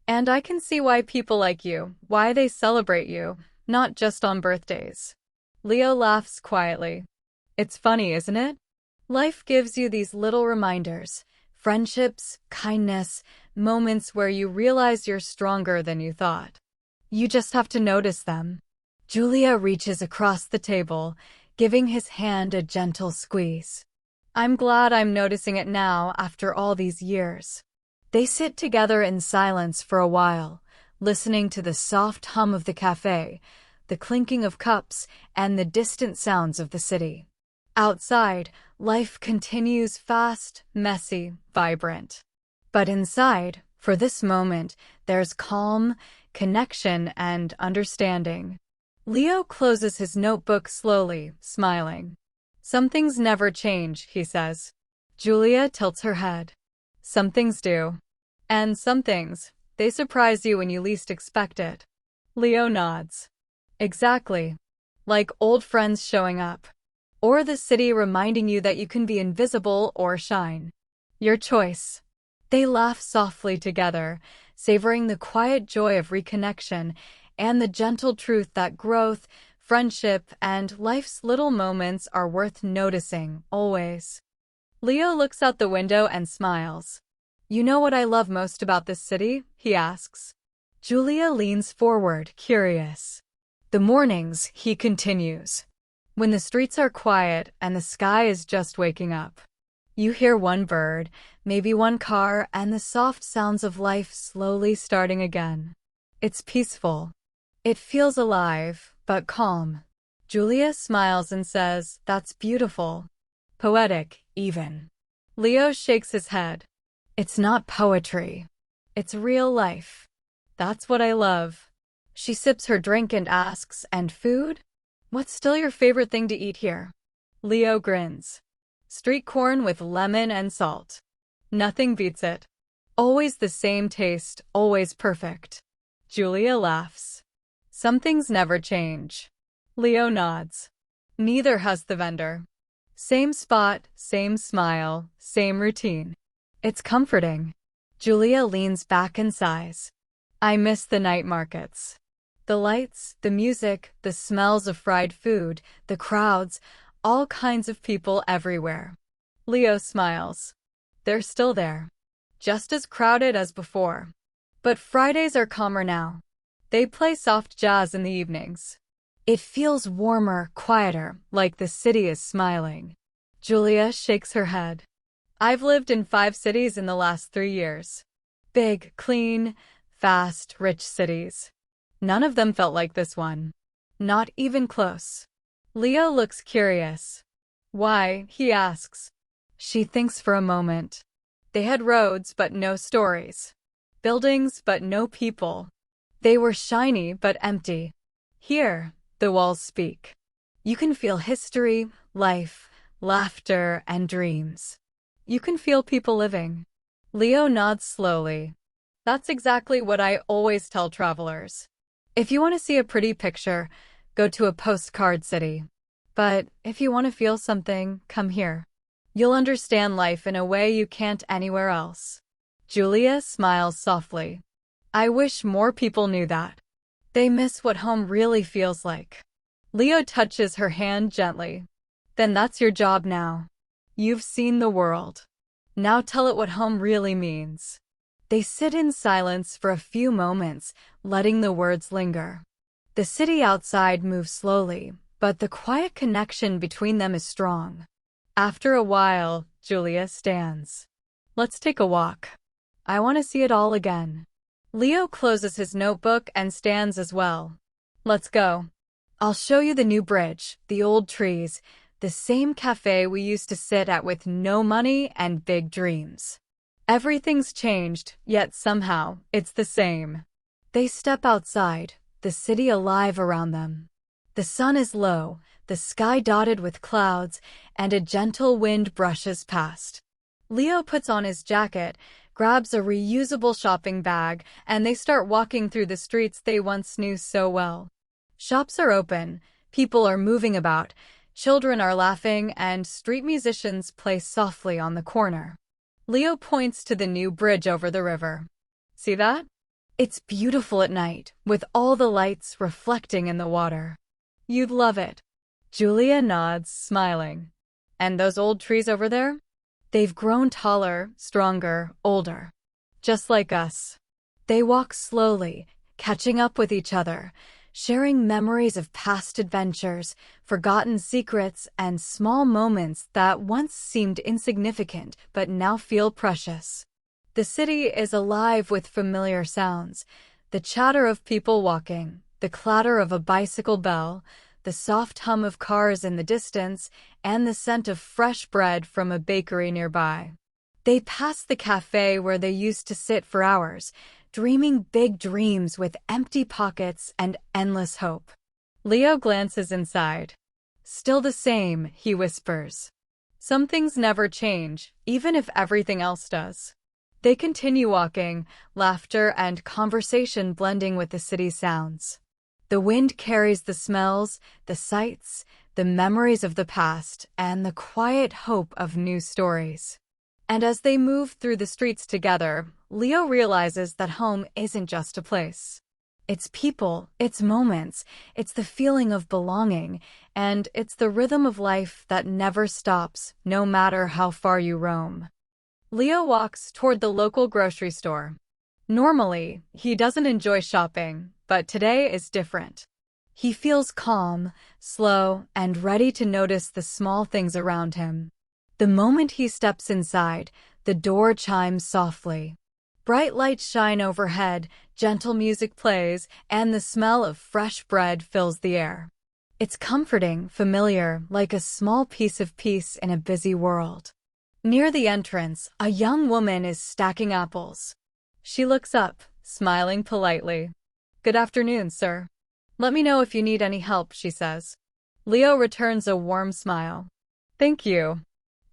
And I can see why people like you, why they celebrate you, not just on birthdays." Leo laughs quietly. "It's funny, isn't it? Life gives you these little reminders, friendships, kindness, moments where you realize you're stronger than you thought. You just have to notice them." Julia reaches across the table, giving his hand a gentle squeeze. "I'm glad I'm noticing it now after all these years." They sit together in silence for a while, listening to the soft hum of the cafe, the clinking of cups, and the distant sounds of the city. Outside, life continues fast, messy, vibrant. But inside, for this moment, there's calm, connection, and understanding. Leo closes his notebook slowly, smiling. "Some things never change," he says. Julia tilts her head. "Some things do. And some things, they surprise you when you least expect it." Leo nods. "Exactly. Like old friends showing up. Or the city reminding you that you can be invisible or shine. Your choice." They laugh softly together, savoring the quiet joy of reconnection and the gentle truth that growth, friendship, and life's little moments are worth noticing, always. Leo looks out the window and smiles. "You know what I love most about this city?" he asks. Julia leans forward, curious. "The mornings," he continues. "When the streets are quiet and the sky is just waking up. You hear one bird, maybe one car, and the soft sounds of life slowly starting again. It's peaceful. It feels alive, but calm." Julia smiles and says, "That's beautiful. Poetic, even." Leo shakes his head. "It's not poetry. It's real life. That's what I love." She sips her drink and asks, "And food? What's still your favorite thing to eat here?" Leo grins. "Street corn with lemon and salt. Nothing beats it. Always the same taste, always perfect." Julia laughs. "Some things never change." Leo nods. "Neither has the vendor. Same spot, same smile, same routine. It's comforting." Julia leans back and sighs. "I miss the night markets. The lights, the music, the smells of fried food, the crowds, all kinds of people everywhere." Leo smiles. "They're still there. Just as crowded as before. But Fridays are calmer now. They play soft jazz in the evenings. It feels warmer, quieter, like the city is smiling." Julia shakes her head. "I've lived in 5 cities in the last 3 years. Big, clean, fast, rich cities. None of them felt like this one. Not even close." Leo looks curious. "Why?" he asks. She thinks for a moment. "They had roads but no stories. Buildings but no people. They were shiny but empty. Here, the walls speak. You can feel history, life, laughter, and dreams. You can feel people living. Leo nods slowly. That's exactly what I always tell travelers. If you want to see a pretty picture, go to a postcard city. But if you want to feel something, come here. You'll understand life in a way you can't anywhere else. Julia smiles softly. I wish more people knew that. They miss what home really feels like. Leo touches her hand gently. Then that's your job now. You've seen the world. Now tell it what home really means. They sit in silence for a few moments, letting the words linger. The city outside moves slowly, but the quiet connection between them is strong. After a while, Julia stands. Let's take a walk. I want to see it all again. Leo closes his notebook and stands as well. Let's go. I'll show you the new bridge, the old trees, the same cafe we used to sit at with no money and big dreams. Everything's changed, yet somehow, it's the same. They step outside, the city alive around them. The sun is low, the sky dotted with clouds, and a gentle wind brushes past. Leo puts on his jacket, grabs a reusable shopping bag, and they start walking through the streets they once knew so well. Shops are open, people are moving about, children are laughing, and street musicians play softly on the corner. Leo points to the new bridge over the river. See that? It's beautiful at night, with all the lights reflecting in the water. You'd love it. Julia nods, smiling. And those old trees over there? They've grown taller, stronger, older. Just like us. They walk slowly, catching up with each other, sharing memories of past adventures, forgotten secrets, and small moments that once seemed insignificant but now feel precious. The city is alive with familiar sounds, the chatter of people walking, the clatter of a bicycle bell, the soft hum of cars in the distance, and the scent of fresh bread from a bakery nearby. They pass the cafe where they used to sit for hours, dreaming big dreams with empty pockets and endless hope. Leo glances inside. Still the same, he whispers. Some things never change, even if everything else does. They continue walking, laughter and conversation blending with the city's sounds. The wind carries the smells, the sights, the memories of the past, and the quiet hope of new stories. And as they move through the streets together, Leo realizes that home isn't just a place. It's people, it's moments, it's the feeling of belonging, and it's the rhythm of life that never stops, no matter how far you roam. Leo walks toward the local grocery store. Normally, he doesn't enjoy shopping, but today is different. He feels calm, slow, and ready to notice the small things around him. The moment he steps inside, the door chimes softly. Bright lights shine overhead, gentle music plays, and the smell of fresh bread fills the air. It's comforting, familiar, like a small piece of peace in a busy world. Near the entrance, a young woman is stacking apples. She looks up, smiling politely. Good afternoon, sir. Let me know if you need any help, she says. Leo returns a warm smile. Thank you.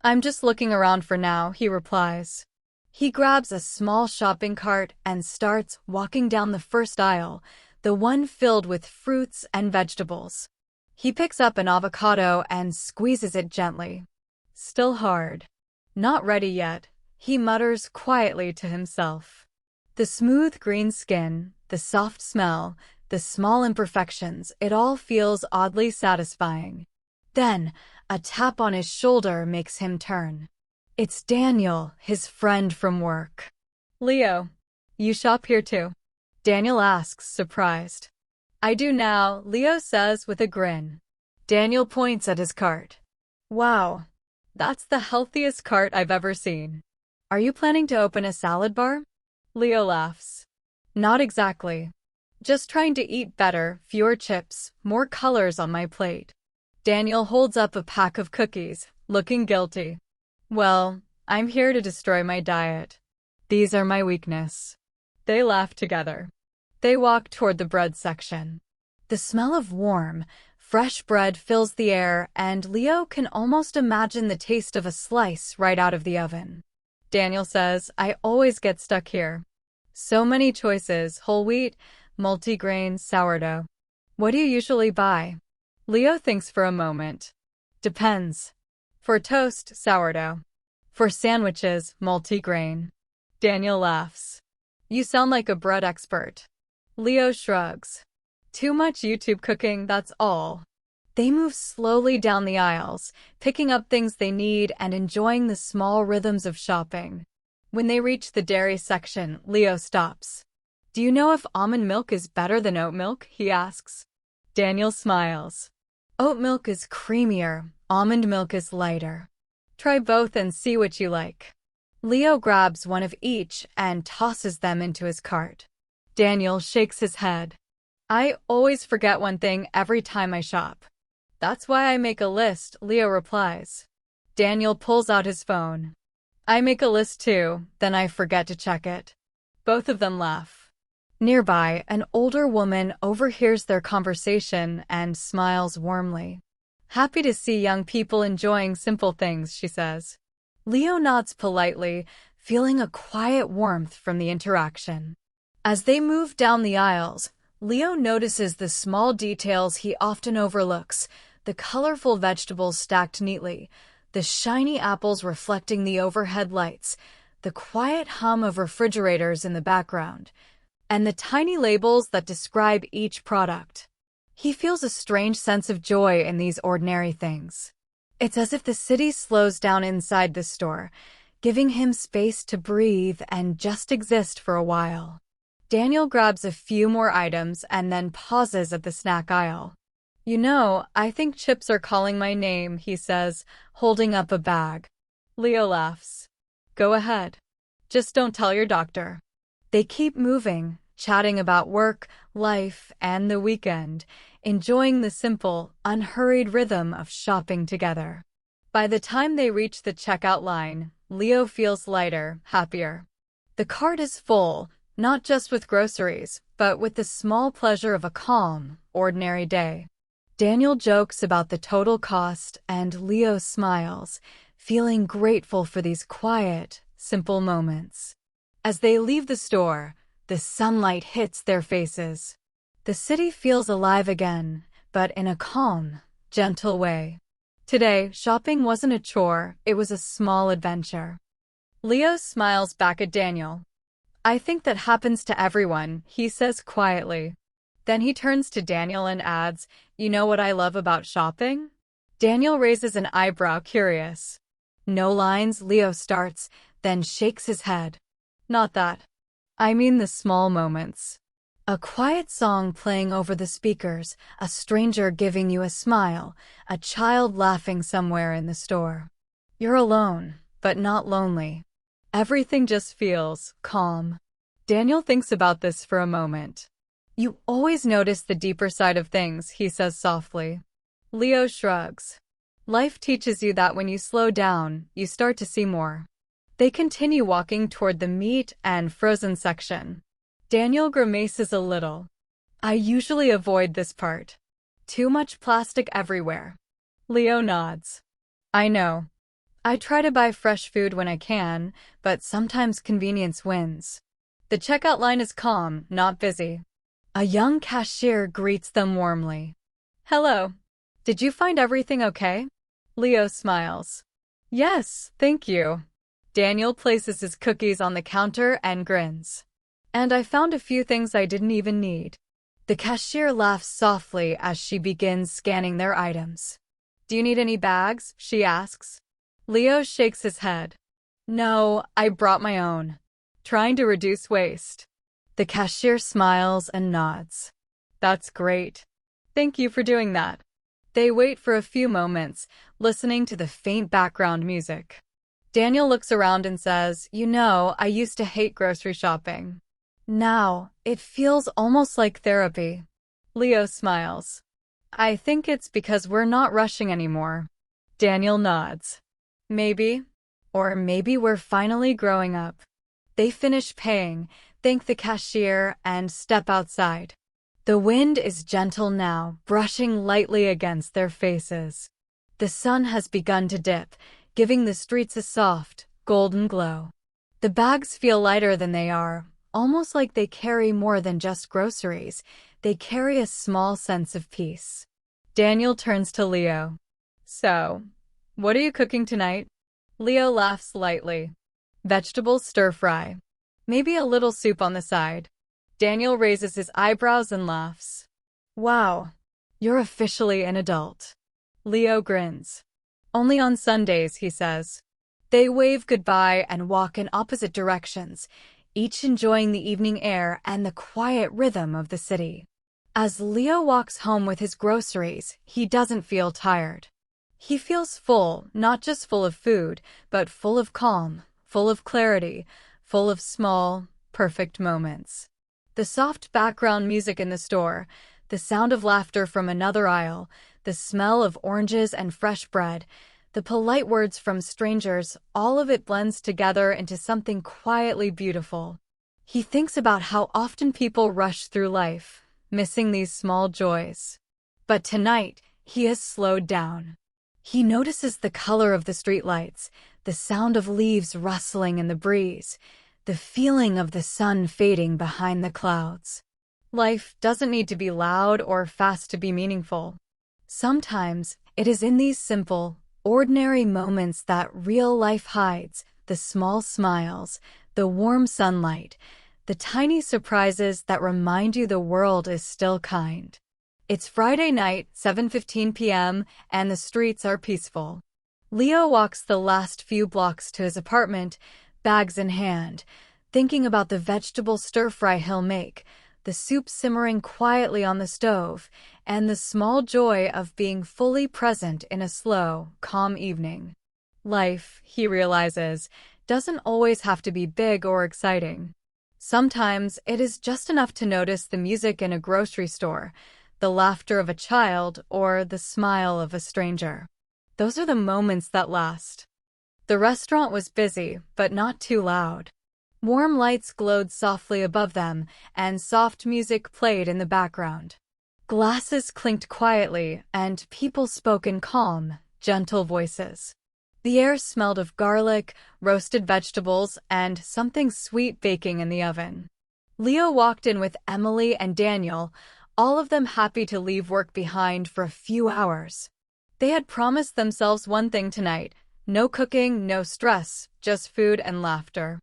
I'm just looking around for now, he replies. He grabs a small shopping cart and starts walking down the first aisle, the one filled with fruits and vegetables. He picks up an avocado and squeezes it gently. Still hard. Not ready yet, he mutters quietly to himself. The smooth green skin, the soft smell, the small imperfections, it all feels oddly satisfying. Then, a tap on his shoulder makes him turn. It's Daniel, his friend from work. Leo, you shop here too? Daniel asks, surprised. I do now, Leo says with a grin. Daniel points at his cart. Wow, that's the healthiest cart I've ever seen. Are you planning to open a salad bar? Leo laughs. Not exactly. Just trying to eat better, fewer chips, more colors on my plate. Daniel holds up a pack of cookies, looking guilty. Well, I'm here to destroy my diet. These are my weakness. They laugh together. They walk toward the bread section. The smell of warm, Fresh bread fills the air, and Leo can almost imagine the taste of a slice right out of the oven. Daniel says, I always get stuck here. So many choices: whole wheat, multigrain, sourdough. What do you usually buy? Leo thinks for a moment. Depends. For toast, sourdough. For sandwiches, multigrain. Daniel laughs. You sound like a bread expert. Leo shrugs. Too much YouTube cooking, that's all. They move slowly down the aisles, picking up things they need and enjoying the small rhythms of shopping. When they reach the dairy section, Leo stops. Do you know if almond milk is better than oat milk? He asks. Daniel smiles. Oat milk is creamier, almond milk is lighter. Try both and see what you like. Leo grabs one of each and tosses them into his cart. Daniel shakes his head. I always forget one thing every time I shop. That's why I make a list, Leo replies. Daniel pulls out his phone. I make a list too, then I forget to check it. Both of them laugh. Nearby, an older woman overhears their conversation and smiles warmly. Happy to see young people enjoying simple things, she says. Leo nods politely, feeling a quiet warmth from the interaction. As they move down the aisles, Leo notices the small details he often overlooks: the colorful vegetables stacked neatly, the shiny apples reflecting the overhead lights, the quiet hum of refrigerators in the background, and the tiny labels that describe each product. He feels a strange sense of joy in these ordinary things. It's as if the city slows down inside the store, giving him space to breathe and just exist for a while. Daniel grabs a few more items and then pauses at the snack aisle. You know, I think chips are calling my name, he says, holding up a bag. Leo laughs. Go ahead. Just don't tell your doctor. They keep moving, chatting about work, life, and the weekend, enjoying the simple, unhurried rhythm of shopping together. By the time they reach the checkout line, Leo feels lighter, happier. The cart is full, not just with groceries, but with the small pleasure of a calm, ordinary day. Daniel jokes about the total cost, and Leo smiles, feeling grateful for these quiet, simple moments. As they leave the store, the sunlight hits their faces. The city feels alive again, but in a calm, gentle way. Today, shopping wasn't a chore, it was a small adventure. Leo smiles back at Daniel. I think that happens to everyone, he says quietly. Then he turns to Daniel and adds, You know what I love about shopping? Daniel raises an eyebrow, curious. No lines, Leo starts, then shakes his head. Not that. I mean the small moments. A quiet song playing over the speakers, a stranger giving you a smile, a child laughing somewhere in the store. You're alone, but not lonely. Everything just feels calm. Daniel thinks about this for a moment. You always notice the deeper side of things, he says softly. Leo shrugs. Life teaches you that when you slow down, you start to see more. They continue walking toward the meat and frozen section. Daniel grimaces a little. I usually avoid this part. Too much plastic everywhere. Leo nods. I know. I try to buy fresh food when I can, but sometimes convenience wins. The checkout line is calm, not busy. A young cashier greets them warmly. Hello. Did you find everything okay? Leo smiles. Yes, thank you. Daniel places his cookies on the counter and grins. And I found a few things I didn't even need. The cashier laughs softly as she begins scanning their items. Do you need any bags? She asks. Leo shakes his head. No, I brought my own. Trying to reduce waste. The cashier smiles and nods. That's great. Thank you for doing that. They wait for a few moments, listening to the faint background music. Daniel looks around and says, You know, I used to hate grocery shopping. Now, it feels almost like therapy. Leo smiles. I think it's because we're not rushing anymore. Daniel nods. Maybe. Or maybe we're finally growing up. They finish paying, thank the cashier, and step outside. The wind is gentle now, brushing lightly against their faces. The sun has begun to dip, giving the streets a soft, golden glow. The bags feel lighter than they are, almost like they carry more than just groceries. They carry a small sense of peace. Daniel turns to Leo. So, what are you cooking tonight? Leo laughs lightly. Vegetable stir-fry. Maybe a little soup on the side. Daniel raises his eyebrows and laughs. Wow, you're officially an adult. Leo grins. Only on Sundays, he says. They wave goodbye and walk in opposite directions, each enjoying the evening air and the quiet rhythm of the city. As Leo walks home with his groceries, he doesn't feel tired. He feels full, not just full of food, but full of calm, full of clarity, full of small, perfect moments. The soft background music in the store, the sound of laughter from another aisle, the smell of oranges and fresh bread, the polite words from strangers, all of it blends together into something quietly beautiful. He thinks about how often people rush through life, missing these small joys. But tonight, he has slowed down. He notices the color of the streetlights, the sound of leaves rustling in the breeze, the feeling of the sun fading behind the clouds. Life doesn't need to be loud or fast to be meaningful. Sometimes, it is in these simple, ordinary moments that real life hides, the small smiles, the warm sunlight, the tiny surprises that remind you the world is still kind. It's Friday night, 7:15 p.m., and the streets are peaceful. Leo walks the last few blocks to his apartment, bags in hand, thinking about the vegetable stir-fry he'll make, the soup simmering quietly on the stove, and the small joy of being fully present in a slow, calm evening. Life, he realizes, doesn't always have to be big or exciting. Sometimes it is just enough to notice the music in a grocery store, the laughter of a child, or the smile of a stranger. Those are the moments that last. The restaurant was busy, but not too loud. Warm lights glowed softly above them, and soft music played in the background. Glasses clinked quietly, and people spoke in calm, gentle voices. The air smelled of garlic, roasted vegetables, and something sweet baking in the oven. Leo walked in with Emily and Daniel, all of them happy to leave work behind for a few hours. They had promised themselves one thing tonight: no cooking, no stress, just food and laughter.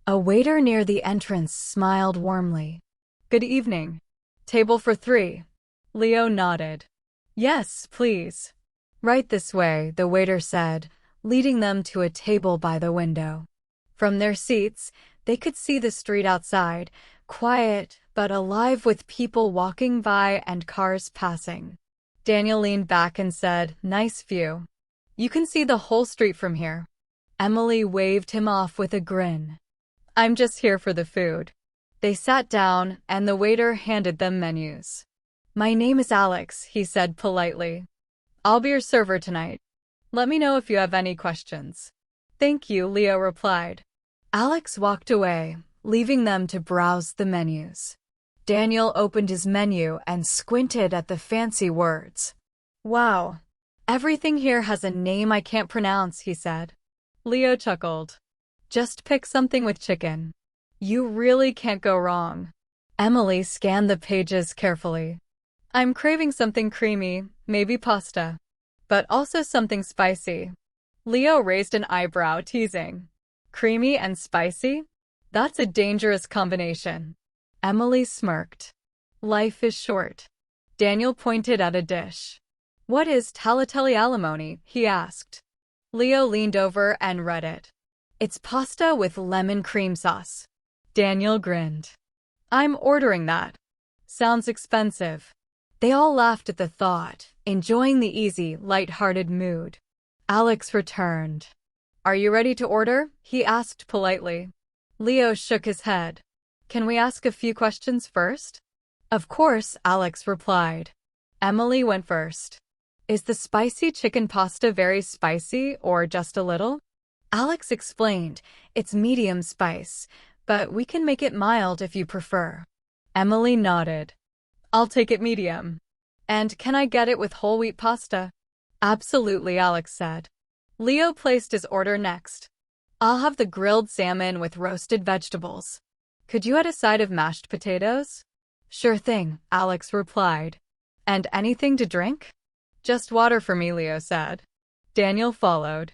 A waiter near the entrance smiled warmly. "Good evening. Table for 3. Leo nodded. "Yes, please." "Right this way," the waiter said, leading them to a table by the window. From their seats, they could see the street outside, quiet but alive with people walking by and cars passing. Daniel leaned back and said, "Nice view. You can see the whole street from here." Emily waved him off with a grin. "I'm just here for the food." They sat down, and the waiter handed them menus. "My name is Alex," he said politely. "I'll be your server tonight. Let me know if you have any questions." "Thank you," Leo replied. Alex walked away, leaving them to browse the menus. Daniel opened his menu and squinted at the fancy words. "Wow, everything here has a name I can't pronounce," he said. Leo chuckled. "Just pick something with chicken. You really can't go wrong." Emily scanned the pages carefully. "I'm craving something creamy, maybe pasta, but also something spicy." Leo raised an eyebrow, teasing. "Creamy and spicy? That's a dangerous combination." Emily smirked. "Life is short." Daniel pointed at a dish. "What is tagliatelle alimony?" he asked. Leo leaned over and read it. "It's pasta with lemon cream sauce." Daniel grinned. "I'm ordering that. Sounds expensive." They all laughed at the thought, enjoying the easy, light-hearted mood. Alex returned. "Are you ready to order?" he asked politely. Leo shook his head. "Can we ask a few questions first?" "Of course," Alex replied. Emily went first. "Is the spicy chicken pasta very spicy or just a little?" Alex explained, "It's medium spice, but we can make it mild if you prefer." Emily nodded. I'll take it medium. And can I get it with whole wheat pasta? Absolutely, Alex said. Leo placed his order next. I'll have the grilled salmon with roasted vegetables. Could you add a side of mashed potatoes? Sure thing, Alex replied. And anything to drink? Just water for me, Leo said. Daniel followed.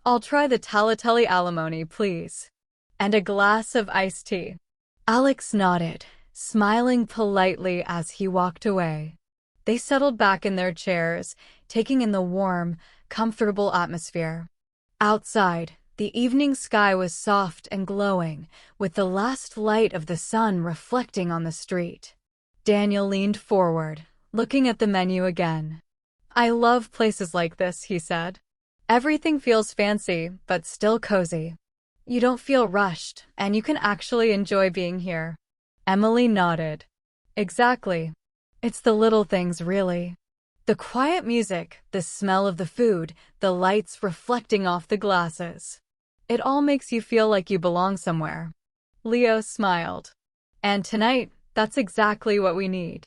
I'll try the tagliatelle alimony, please. And a glass of iced tea. Alex nodded, smiling politely as he walked away. They settled back in their chairs, taking in the warm, comfortable atmosphere. Outside, the evening sky was soft and glowing, with the last light of the sun reflecting on the street. Daniel leaned forward, looking at the menu again. I love places like this, he said. Everything feels fancy, but still cozy. You don't feel rushed, and you can actually enjoy being here. Emily nodded. Exactly. It's the little things, really. The quiet music, the smell of the food, the lights reflecting off the glasses. It all makes you feel like you belong somewhere. Leo smiled. And tonight, that's exactly what we need.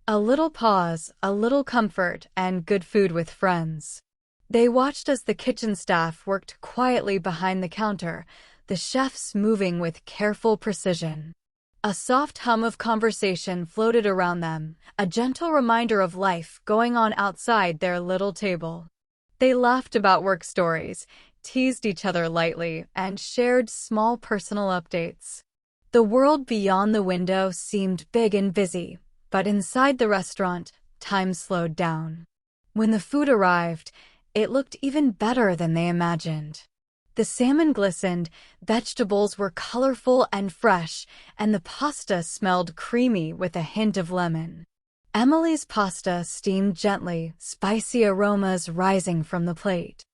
A little pause, a little comfort, and good food with friends. They watched as the kitchen staff worked quietly behind the counter, the chefs moving with careful precision. A soft hum of conversation floated around them, a gentle reminder of life going on outside their little table. They laughed about work stories, teased each other lightly, and shared small personal updates. The world beyond the window seemed big and busy, but inside the restaurant, time slowed down. When the food arrived, it looked even better than they imagined. The salmon glistened, vegetables were colorful and fresh, and the pasta smelled creamy with a hint of lemon. Emily's pasta steamed gently, spicy aromas rising from the plate.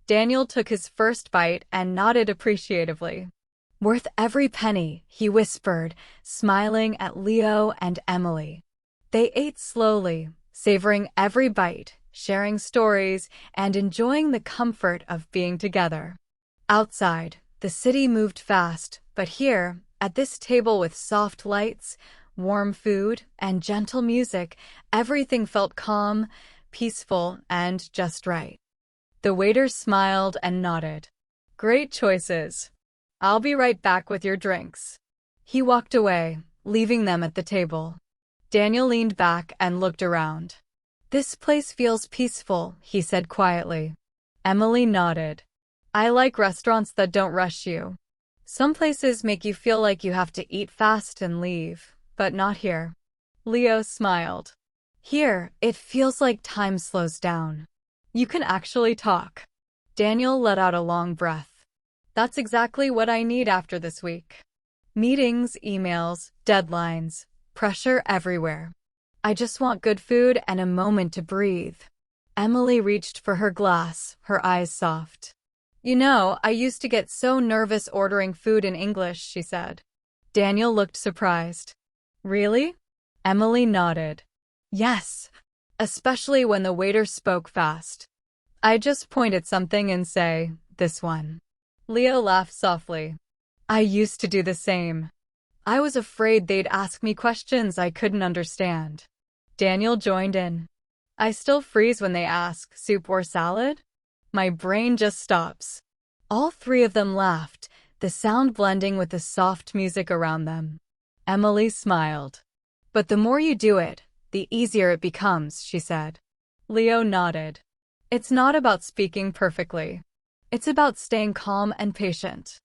Daniel took his first bite and nodded appreciatively. Worth every penny, he whispered, smiling at Leo and Emily. They ate slowly, savoring every bite, sharing stories, and enjoying the comfort of being together. Outside, the city moved fast, but here, at this table with soft lights, warm food, and gentle music, everything felt calm, peaceful, and just right. The waiter smiled and nodded. Great choices. I'll be right back with your drinks. He walked away, leaving them at the table. Daniel leaned back and looked around. This place feels peaceful, he said quietly. Emily nodded. I like restaurants that don't rush you. Some places make you feel like you have to eat fast and leave, but not here. Leo smiled. Here, it feels like time slows down. You can actually talk. Daniel let out a long breath. That's exactly what I need after this week. Meetings, emails, deadlines, pressure everywhere. I just want good food and a moment to breathe. Emily reached for her glass, her eyes soft. You know, I used to get so nervous ordering food in English, she said. Daniel looked surprised. Really? Emily nodded. Yes, especially when the waiter spoke fast. I just point at something and say, this one. Leo laughed softly. I used to do the same. I was afraid they'd ask me questions I couldn't understand. Daniel joined in. I still freeze when they ask, soup or salad? My brain just stops. All three of them laughed, the sound blending with the soft music around them. Emily smiled. But the more you do it, the easier it becomes, she said. Leo nodded. It's not about speaking perfectly. It's about staying calm and patient.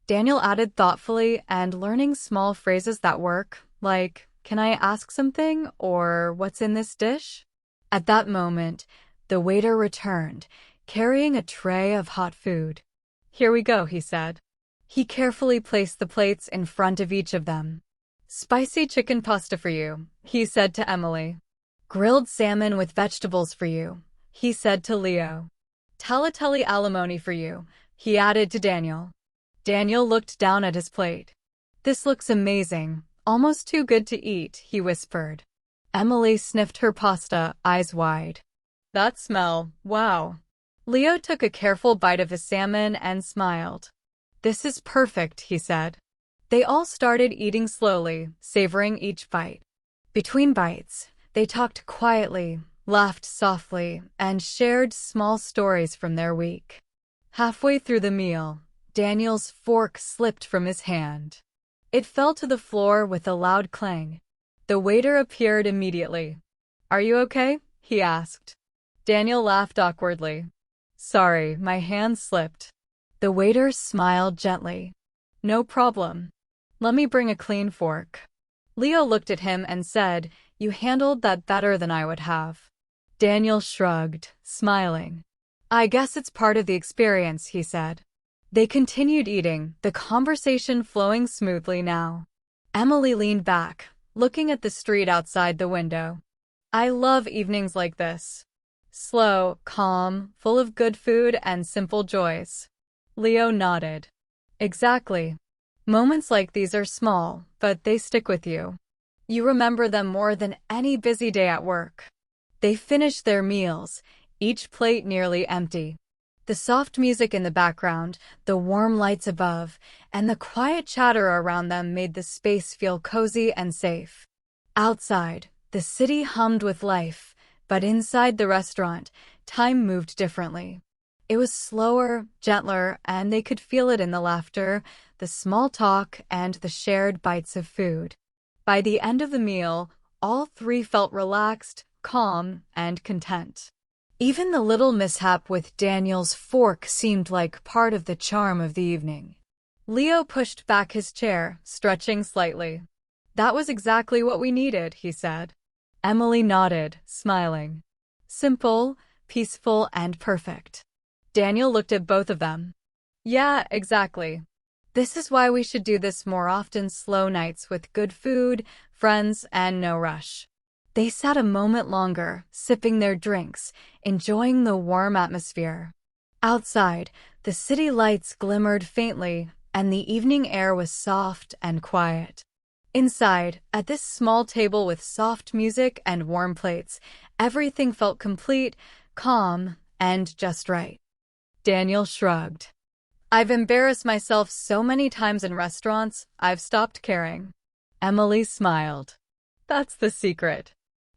Daniel added thoughtfully and learning small phrases that work, like, can I ask something, or what's in this dish? At that moment, the waiter returned, carrying a tray of hot food. Here we go, he said. He carefully placed the plates in front of each of them. Spicy chicken pasta for you, he said to Emily. Grilled salmon with vegetables for you, he said to Leo. Tagliatelle alimony for you, he added to Daniel. Daniel looked down at his plate. This looks amazing, almost too good to eat, he whispered. Emily sniffed her pasta, eyes wide. That smell, wow. Leo took a careful bite of his salmon and smiled. This is perfect, he said. They all started eating slowly, savoring each bite. Between bites, They talked quietly, laughed softly, and shared small stories from their week. Halfway through the meal, Daniel's fork slipped from his hand. It fell to the floor with a loud clang. The waiter appeared immediately. "Are you okay?" he asked. Daniel laughed awkwardly. "Sorry, my hand slipped." The waiter smiled gently. "No problem. Let me bring a clean fork." Leo looked at him and said, "You handled that better than I would have." Daniel shrugged, smiling. "I guess it's part of the experience," he said. They continued eating, the conversation flowing smoothly now. Emily leaned back, looking at the street outside the window. "I love evenings like this. Slow, calm, full of good food and simple joys." Leo nodded. "Exactly. Moments like these are small, but they stick with you. You remember them more than any busy day at work." They finished their meals, each plate nearly empty. The soft music in the background, the warm lights above, and the quiet chatter around them made the space feel cozy and safe. Outside, the city hummed with life, but inside the restaurant, time moved differently. It was slower, gentler, and they could feel it in the laughter, the small talk, and the shared bites of food. By the end of the meal, all three felt relaxed, calm, and content. Even the little mishap with Daniel's fork seemed like part of the charm of the evening. Leo pushed back his chair, stretching slightly. "That was exactly what we needed," he said. Emily nodded, smiling. "Simple, peaceful, and perfect." Daniel looked at both of them. "Yeah, exactly. This is why we should do this more often, slow nights with good food, friends, and no rush." They sat a moment longer, sipping their drinks, enjoying the warm atmosphere. Outside, the city lights glimmered faintly, and the evening air was soft and quiet. Inside, at this small table with soft music and warm plates, everything felt complete, calm, and just right. Daniel shrugged. "I've embarrassed myself so many times in restaurants, I've stopped caring." Emily smiled. "That's the secret.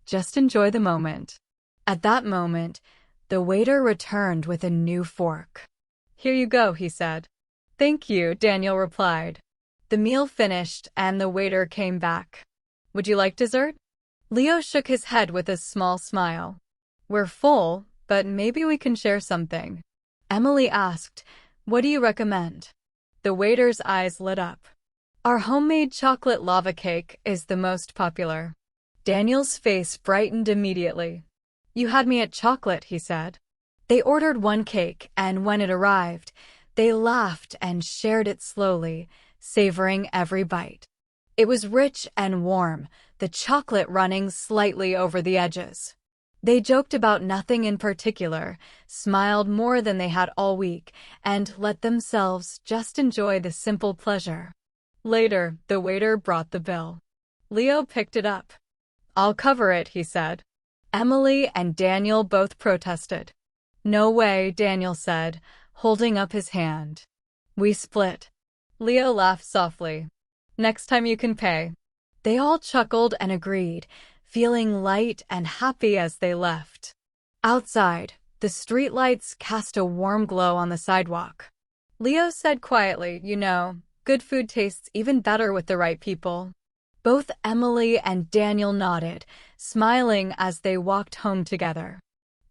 Just enjoy the moment." At that moment, the waiter returned with a new fork. "Here you go," he said. "Thank you," Daniel replied. The meal finished, and the waiter came back. "Would you like dessert?" Leo shook his head with a small smile. "We're full, but maybe we can share something." Emily asked, "What do you recommend?" The waiter's eyes lit up. "Our homemade chocolate lava cake is the most popular." Daniel's face brightened immediately. "You had me at chocolate," he said. They ordered one cake, and when it arrived, they laughed and shared it slowly, savoring every bite. It was rich and warm, the chocolate running slightly over the edges. They joked about nothing in particular, smiled more than they had all week, and let themselves just enjoy the simple pleasure. Later, the waiter brought the bill. Leo picked it up. "I'll cover it," he said. Emily and Daniel both protested. "No way," Daniel said, holding up his hand. "We split." Leo laughed softly. "Next time you can pay." They all chuckled and agreed, feeling light and happy as they left. Outside, the streetlights cast a warm glow on the sidewalk. Leo said quietly, "You know, good food tastes even better with the right people." Both Emily and Daniel nodded, smiling as they walked home together.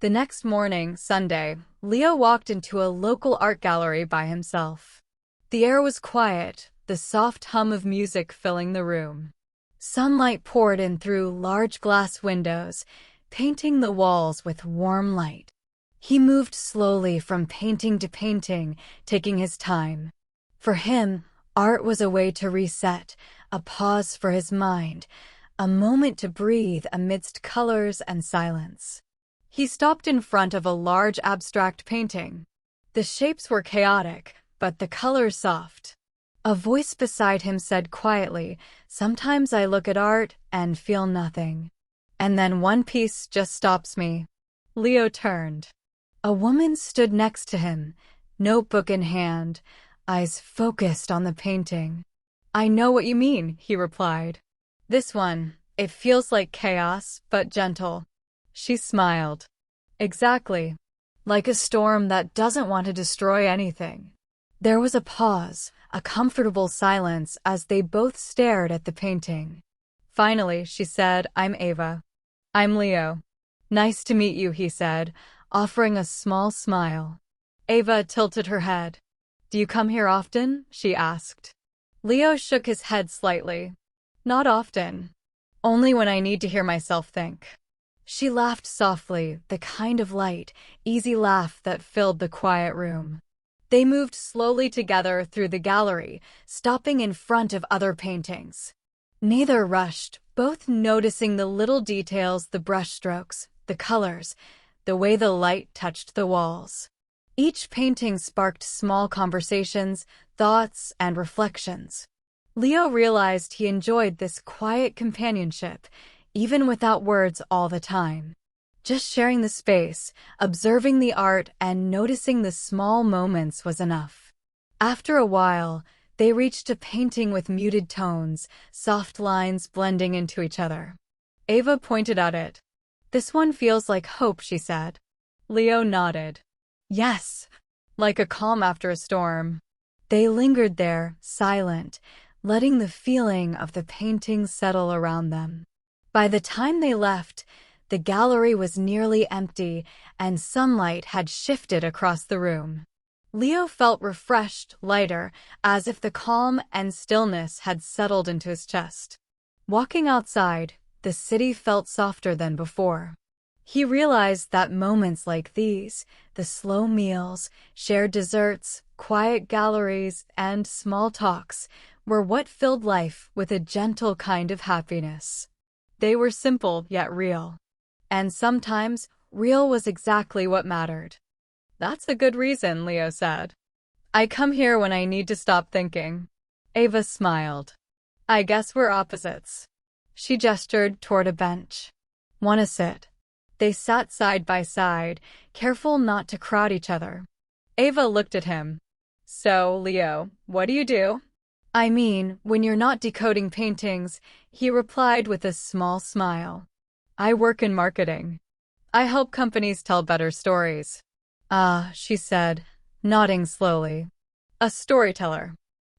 The next morning, Sunday, Leo walked into a local art gallery by himself. The air was quiet, the soft hum of music filling the room. Sunlight poured in through large glass windows, painting the walls with warm light. He moved slowly from painting to painting, taking his time. For him, art was a way to reset, a pause for his mind, a moment to breathe amidst colors and silence. He stopped in front of a large abstract painting. The shapes were chaotic, but the colors soft. A voice beside him said quietly, "Sometimes I look at art and feel nothing. And then one piece just stops me." Leo turned. A woman stood next to him, notebook in hand, eyes focused on the painting. "I know what you mean," he replied. "This one, It feels like chaos, but gentle. She smiled. Exactly. Like a storm that doesn't want to destroy anything. There was a pause, a comfortable silence as they both stared at the painting. Finally, she said, I'm Ava. I'm Leo. Nice to meet you, he said, offering a small smile. Ava tilted her head. Do you come here often? She asked. Leo shook his head slightly. Not often. Only when I need to hear myself think. She laughed softly, the kind of light, easy laugh that filled the quiet room. They moved slowly together through the gallery, stopping in front of other paintings. Neither rushed, both noticing the little details, the brushstrokes, the colors, the way the light touched the walls. Each painting sparked small conversations, thoughts, and reflections. Leo realized he enjoyed this quiet companionship, even without words all the time. Just sharing the space, observing the art, and noticing the small moments was enough. After a while, they reached a painting with muted tones, soft lines blending into each other. Ava pointed at it. This one feels like hope, she said. Leo nodded. Yes, like a calm after a storm. They lingered there, silent, letting the feeling of the painting settle around them. By the time they left, the gallery was nearly empty, and sunlight had shifted across the room. Leo felt refreshed, lighter, as if the calm and stillness had settled into his chest. Walking outside, the city felt softer than before. He realized that moments like these, the slow meals, shared desserts, quiet galleries, and small talks, were what filled life with a gentle kind of happiness. They were simple yet real. And sometimes, real was exactly what mattered. That's a good reason, Leo said. I come here when I need to stop thinking. Ava smiled. I guess we're opposites. She gestured toward a bench. Wanna sit? They sat side by side, careful not to crowd each other. Ava looked at him. So, Leo, what do you do? I mean, when you're not decoding paintings, he replied with a small smile. I work in marketing. I help companies tell better stories. Ah, she said, nodding slowly. A storyteller.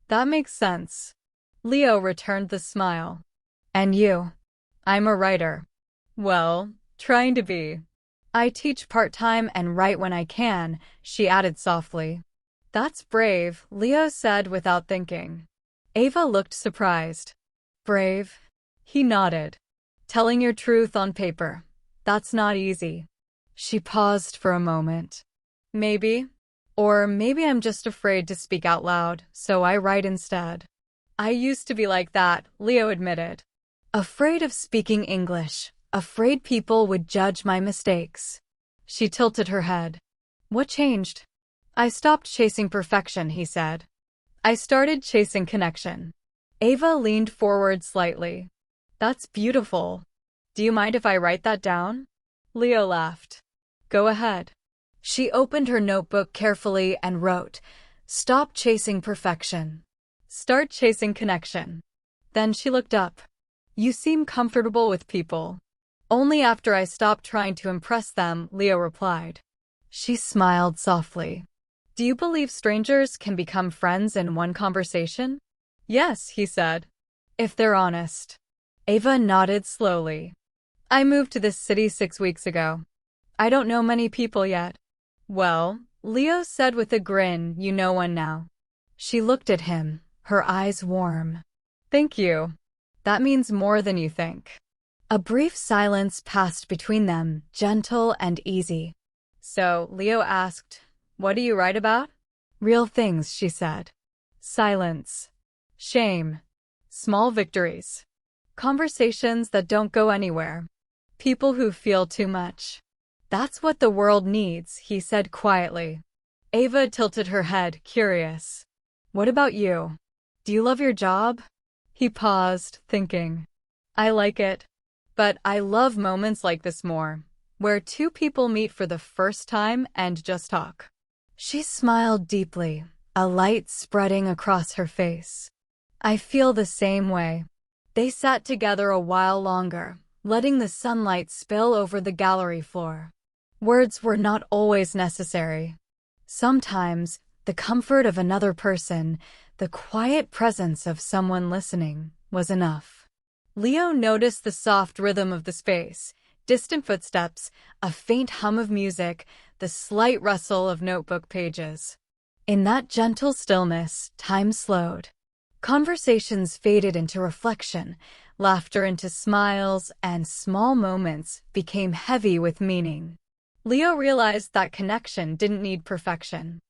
That makes sense. Leo returned the smile. And you? I'm a writer. Well, trying to be. I teach part-time and write when I can, she added softly. That's brave, Leo said without thinking. Ava looked surprised. Brave? He nodded. Telling your truth on paper. That's not easy. She paused for a moment. Maybe. Or maybe I'm just afraid to speak out loud, so I write instead. I used to be like that, Leo admitted. Afraid of speaking English. Afraid people would judge my mistakes. She tilted her head. What changed? I stopped chasing perfection, he said. I started chasing connection. Ava leaned forward slightly. That's beautiful. Do you mind if I write that down? Leo laughed. Go ahead. She opened her notebook carefully and wrote, Stop chasing perfection. Start chasing connection. Then she looked up. You seem comfortable with people. Only after I stopped trying to impress them, Leo replied. She smiled softly. Do you believe strangers can become friends in one conversation? Yes, he said. If they're honest. Ava nodded slowly. I moved to this city 6 weeks ago. I don't know many people yet. Well, Leo said with a grin, you know one now. She looked at him, her eyes warm. Thank you. That means more than you think. A brief silence passed between them, gentle and easy. So, Leo asked, what do you write about? Real things, she said. Silence. Shame. Small victories. Conversations that don't go anywhere. People who feel too much. That's what the world needs, he said quietly. Ava tilted her head, curious. What about you? Do you love your job? He paused, thinking. I like it. But I love moments like this more, where two people meet for the first time and just talk. She smiled deeply, a light spreading across her face. I feel the same way. They sat together a while longer, letting the sunlight spill over the gallery floor. Words were not always necessary. Sometimes, the comfort of another person, the quiet presence of someone listening, was enough. Leo noticed the soft rhythm of the space, distant footsteps, a faint hum of music, the slight rustle of notebook pages. In that gentle stillness, time slowed. Conversations faded into reflection, laughter into smiles, and small moments became heavy with meaning. Leo realized that connection didn't need perfection.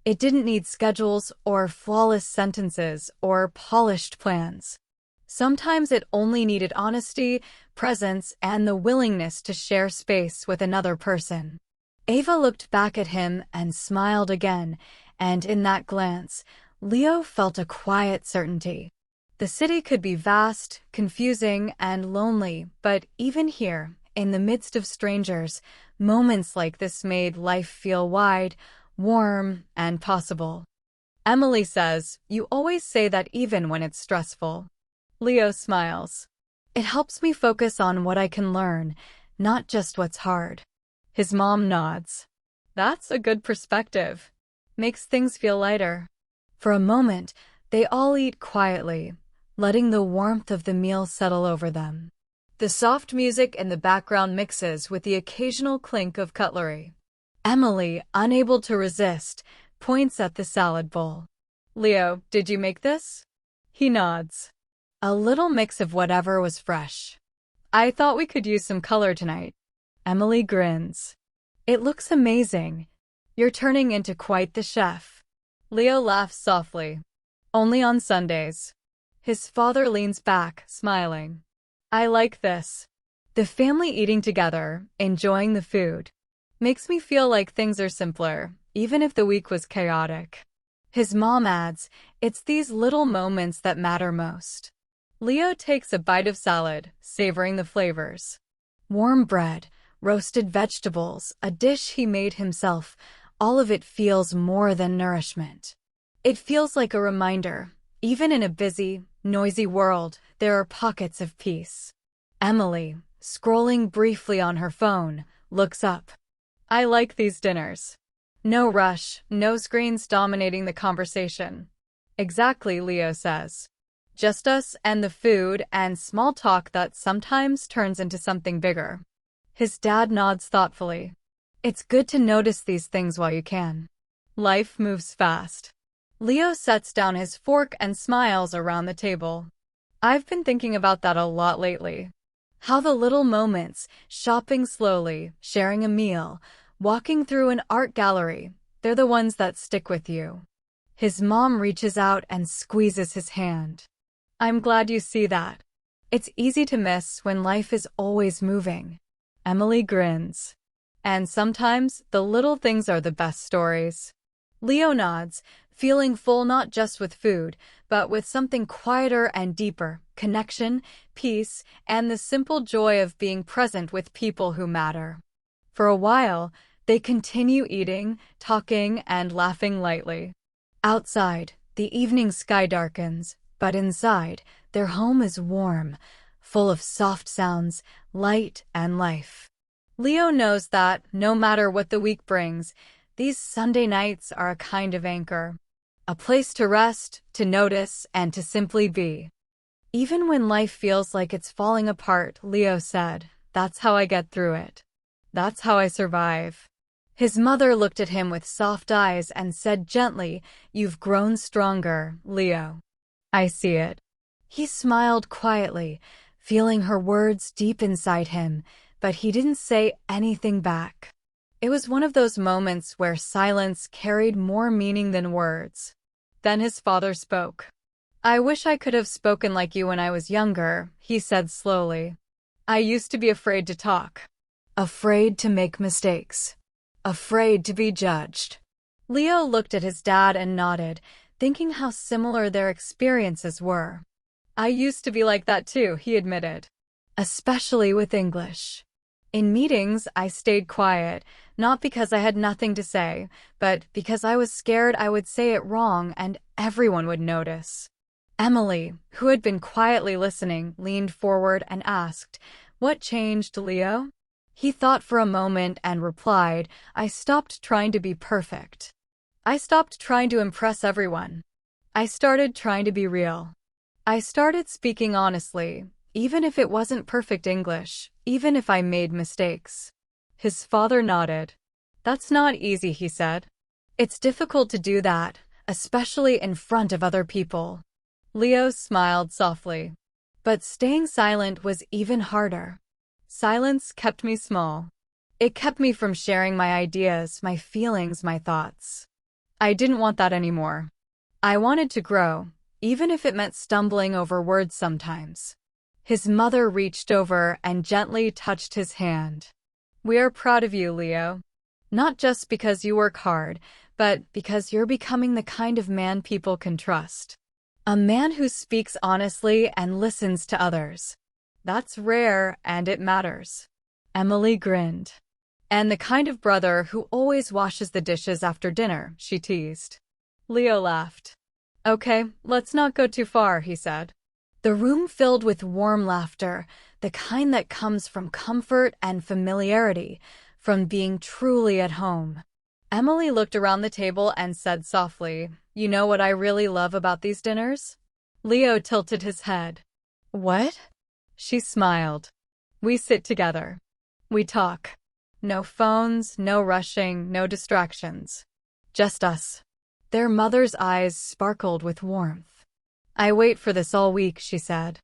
It didn't need schedules or flawless sentences or polished plans. Sometimes it only needed honesty, presence, and the willingness to share space with another person. Ava looked back at him and smiled again, and in that glance, Leo felt a quiet certainty. The city could be vast, confusing, and lonely, but even here, in the midst of strangers, moments like this made life feel wide, warm, and possible. Emily says, "You always say that even when it's stressful." Leo smiles. "It helps me focus on what I can learn, not just what's hard." His mom nods. "That's a good perspective. Makes things feel lighter." For a moment, they all eat quietly, letting the warmth of the meal settle over them. The soft music in the background mixes with the occasional clink of cutlery. Emily, unable to resist, points at the salad bowl. "Leo, did you make this?" He nods. "A little mix of whatever was fresh. I thought we could use some color tonight." Emily grins. "It looks amazing. You're turning into quite the chef." Leo laughs softly. "Only on Sundays." His father leans back, smiling. "I like this. The family eating together, enjoying the food. Makes me feel like things are simpler, even if the week was chaotic." His mom adds, "It's these little moments that matter most." Leo takes a bite of salad, savoring the flavors. Warm bread, roasted vegetables, a dish he made himself, all of it feels more than nourishment. It feels like a reminder, even in a busy, noisy world, there are pockets of peace. Emily, scrolling briefly on her phone, looks up. "I like these dinners. No rush, no screens dominating the conversation." "Exactly," Leo says. "Just us and the food and small talk that sometimes turns into something bigger." His dad nods thoughtfully. "It's good to notice these things while you can. Life moves fast." Leo sets down his fork and smiles around the table. "I've been thinking about that a lot lately. How the little moments, shopping slowly, sharing a meal, walking through an art gallery, they're the ones that stick with you." His mom reaches out and squeezes his hand. "I'm glad you see that. It's easy to miss when life is always moving." Emily grins. "And sometimes the little things are the best stories." Leo nods, feeling full not just with food, but with something quieter and deeper, connection, peace, and the simple joy of being present with people who matter. For a while, they continue eating, talking, and laughing lightly. Outside, the evening sky darkens, but inside, their home is warm, full of soft sounds, light, and life. Leo knows that, no matter what the week brings, these Sunday nights are a kind of anchor. A place to rest, to notice, and to simply be. "Even when life feels like it's falling apart," Leo said, "that's how I get through it. That's how I survive." His mother looked at him with soft eyes and said gently, "You've grown stronger, Leo." "I see it." He smiled quietly, feeling her words deep inside him, but he didn't say anything back. It was one of those moments where silence carried more meaning than words. Then his father spoke. "I wish I could have spoken like you when I was younger," he said slowly. "I used to be afraid to talk. Afraid to make mistakes. Afraid to be judged." Leo looked at his dad and nodded, thinking how similar their experiences were. "I used to be like that too," he admitted. "Especially with English. In meetings, I stayed quiet, not because I had nothing to say, but because I was scared I would say it wrong and everyone would notice." Emily, who had been quietly listening, leaned forward and asked, "What changed, Leo?" He thought for a moment and replied, "I stopped trying to be perfect. I stopped trying to impress everyone. I started trying to be real. I started speaking honestly, even if it wasn't perfect English, even if I made mistakes." His father nodded. "That's not easy," he said. "It's difficult to do that, especially in front of other people." Leo smiled softly. "But staying silent was even harder. Silence kept me small. It kept me from sharing my ideas, my feelings, my thoughts. I didn't want that anymore. I wanted to grow, even if it meant stumbling over words sometimes." His mother reached over and gently touched his hand. "We are proud of you, Leo. Not just because you work hard, but because you're becoming the kind of man people can trust. A man who speaks honestly and listens to others. That's rare and it matters." Emily grinned. "And the kind of brother who always washes the dishes after dinner," she teased. Leo laughed. "Okay, let's not go too far," he said. The room filled with warm laughter, the kind that comes from comfort and familiarity, from being truly at home. Emily looked around the table and said softly, "You know what I really love about these dinners?" Leo tilted his head. "What?" She smiled. "We sit together. We talk. No phones, no rushing, no distractions. Just us." Their mother's eyes sparkled with warmth. "I wait for this all week," she said.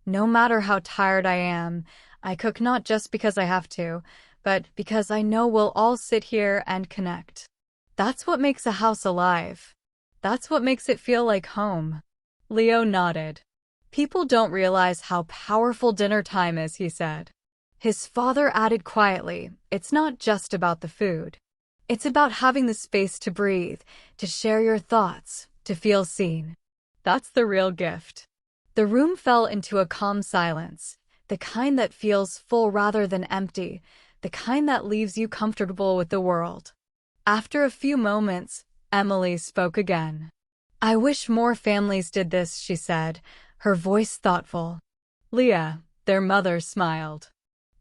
"No matter how tired I am, I cook not just because I have to, but because I know we'll all sit here and connect. That's what makes a house alive. That's what makes it feel like home." Leo nodded. "People don't realize how powerful dinner time is," he said. His father added quietly, "It's not just about the food. It's about having the space to breathe, to share your thoughts, to feel seen. That's the real gift." The room fell into a calm silence, the kind that feels full rather than empty, the kind that leaves you comfortable with the world. After a few moments, Emily spoke again. "I wish more families did this," she said, her voice thoughtful. Leah, their mother, smiled.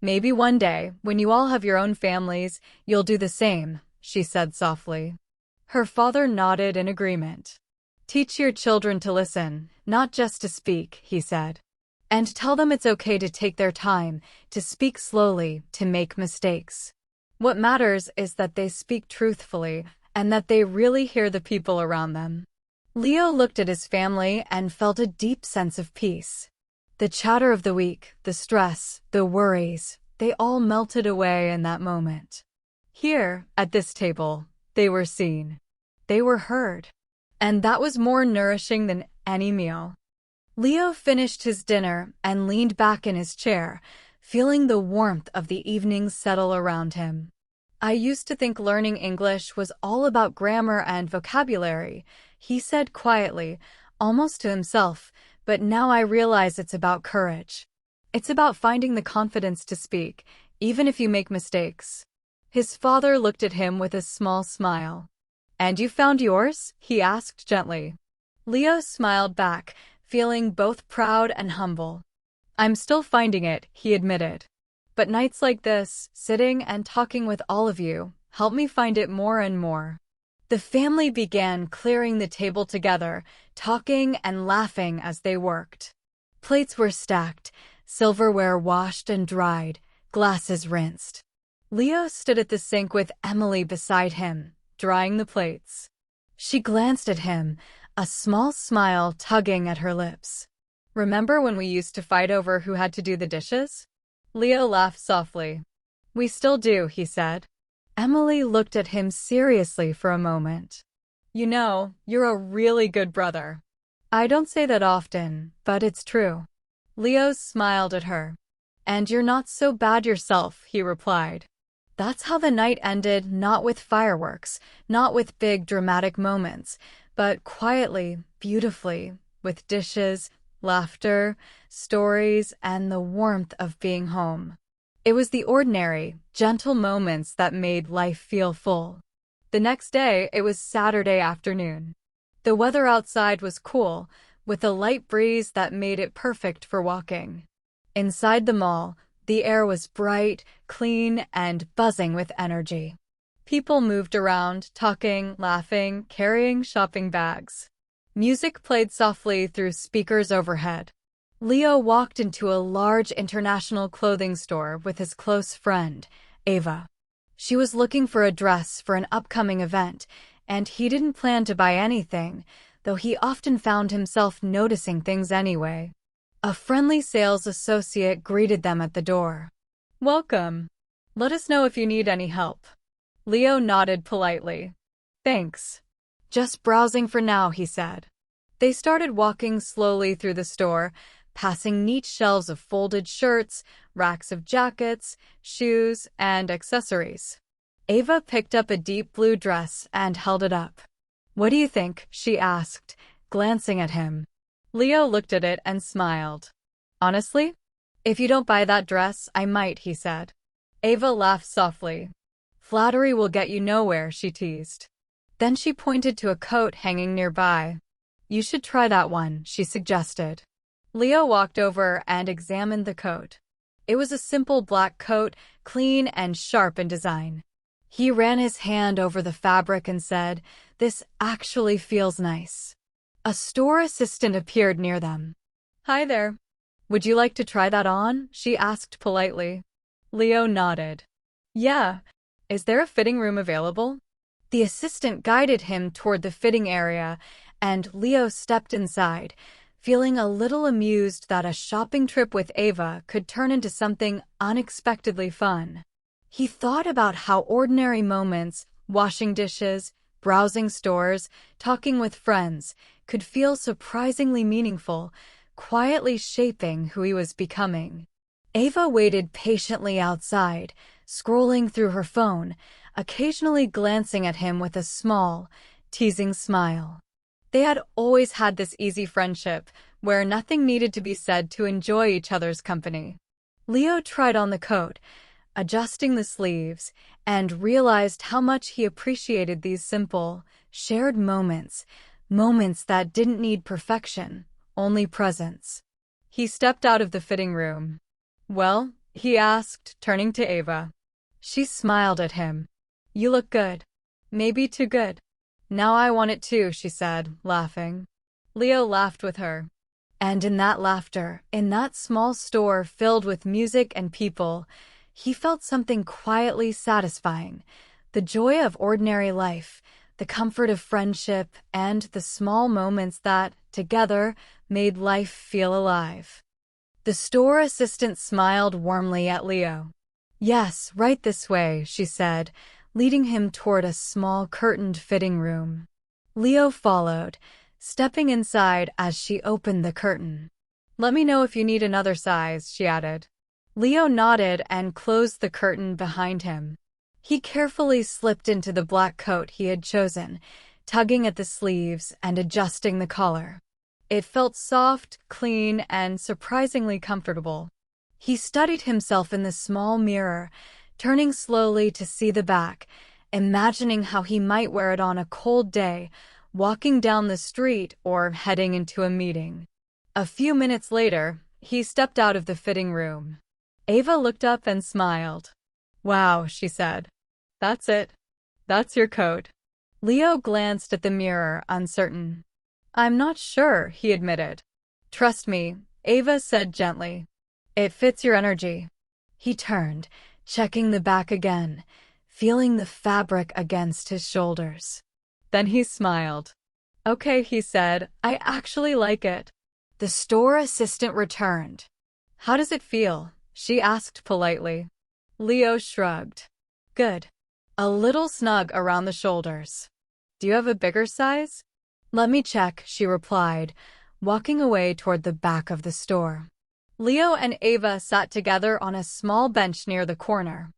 "Maybe one day, when you all have your own families, you'll do the same," she said softly. Her father nodded in agreement. "Teach your children to listen, not just to speak," he said. "And tell them it's okay to take their time, to speak slowly, to make mistakes. What matters is that they speak truthfully and that they really hear the people around them." Leo looked at his family and felt a deep sense of peace. The chatter of the week, the stress, the worries, they all melted away in that moment. Here, at this table, they were seen. They were heard. And that was more nourishing than any meal. Leo finished his dinner and leaned back in his chair, feeling the warmth of the evening settle around him. "I used to think learning English was all about grammar and vocabulary," he said quietly, almost to himself, "but now I realize it's about courage. It's about finding the confidence to speak, even if you make mistakes." His father looked at him with a small smile. "And you found yours?" he asked gently. Leo smiled back, feeling both proud and humble. "I'm still finding it," he admitted. "But nights like this, sitting and talking with all of you, help me find it more and more." The family began clearing the table together, talking and laughing as they worked. Plates were stacked, silverware washed and dried, glasses rinsed. Leo stood at the sink with Emily beside him, drying the plates. She glanced at him, a small smile tugging at her lips. "Remember when we used to fight over who had to do the dishes?" Leo laughed softly. "We still do," he said. Emily looked at him seriously for a moment. "You know, you're a really good brother." "I don't say that often, but it's true." Leo smiled at her. "And you're not so bad yourself," he replied. That's how the night ended, not with fireworks, not with big dramatic moments, but quietly, beautifully, with dishes, laughter, stories, and the warmth of being home. It was the ordinary, gentle moments that made life feel full. The next day, it was Saturday afternoon. The weather outside was cool, with a light breeze that made it perfect for walking. Inside the mall, the air was bright, clean, and buzzing with energy. People moved around, talking, laughing, carrying shopping bags. Music played softly through speakers overhead. Leo walked into a large international clothing store with his close friend, Ava. She was looking for a dress for an upcoming event, and he didn't plan to buy anything, though he often found himself noticing things anyway. A friendly sales associate greeted them at the door. "Welcome. Let us know if you need any help." Leo nodded politely. "Thanks. Just browsing for now," he said. They started walking slowly through the store, passing neat shelves of folded shirts, racks of jackets, shoes, and accessories. Ava picked up a deep blue dress and held it up. "What do you think?" she asked, glancing at him. Leo looked at it and smiled. "Honestly, if you don't buy that dress, I might," he said. Ava laughed softly. "Flattery will get you nowhere," she teased. Then she pointed to a coat hanging nearby. "You should try that one," she suggested. Leo walked over and examined the coat. It was a simple black coat, clean and sharp in design. He ran his hand over the fabric and said, "This actually feels nice." A store assistant appeared near them. "Hi there. Would you like to try that on?" she asked politely. Leo nodded. "Yeah. Is there a fitting room available?" The assistant guided him toward the fitting area, and Leo stepped inside, feeling a little amused that a shopping trip with Ava could turn into something unexpectedly fun. He thought about how ordinary moments, washing dishes, browsing stores, talking with friends, could feel surprisingly meaningful, quietly shaping who he was becoming. Ava waited patiently outside, scrolling through her phone, occasionally glancing at him with a small, teasing smile. They had always had this easy friendship, where nothing needed to be said to enjoy each other's company. Leo tried on the coat, adjusting the sleeves, and realized how much he appreciated these simple, shared moments that didn't need perfection, only presence. He stepped out of the fitting room. "Well?" he asked, turning to Ava. She smiled at him. "You look good. Maybe too good." "Now I want it too," she said, laughing. Leo laughed with her. And in that laughter, in that small store filled with music and people, he felt something quietly satisfying, the joy of ordinary life, the comfort of friendship, and the small moments that, together, made life feel alive. The store assistant smiled warmly at Leo. "Yes, right this way," she said, leading him toward a small curtained fitting room. Leo followed, stepping inside as she opened the curtain. "Let me know if you need another size," she added. Leo nodded and closed the curtain behind him. He carefully slipped into the black coat he had chosen, tugging at the sleeves and adjusting the collar. It felt soft, clean, and surprisingly comfortable. He studied himself in the small mirror, turning slowly to see the back, imagining how he might wear it on a cold day, walking down the street or heading into a meeting. A few minutes later, he stepped out of the fitting room. Ava looked up and smiled. "Wow," she said. "That's it. That's your coat." Leo glanced at the mirror, uncertain. "I'm not sure," he admitted. "Trust me," Ava said gently. "It fits your energy." He turned, checking the back again, feeling the fabric against his shoulders. Then he smiled. "Okay," he said, "I actually like it." The store assistant returned. "How does it feel?" she asked politely. Leo shrugged. "Good. A little snug around the shoulders. Do you have a bigger size?" "Let me check," she replied, walking away toward the back of the store. Leo and Ava sat together on a small bench near the corner.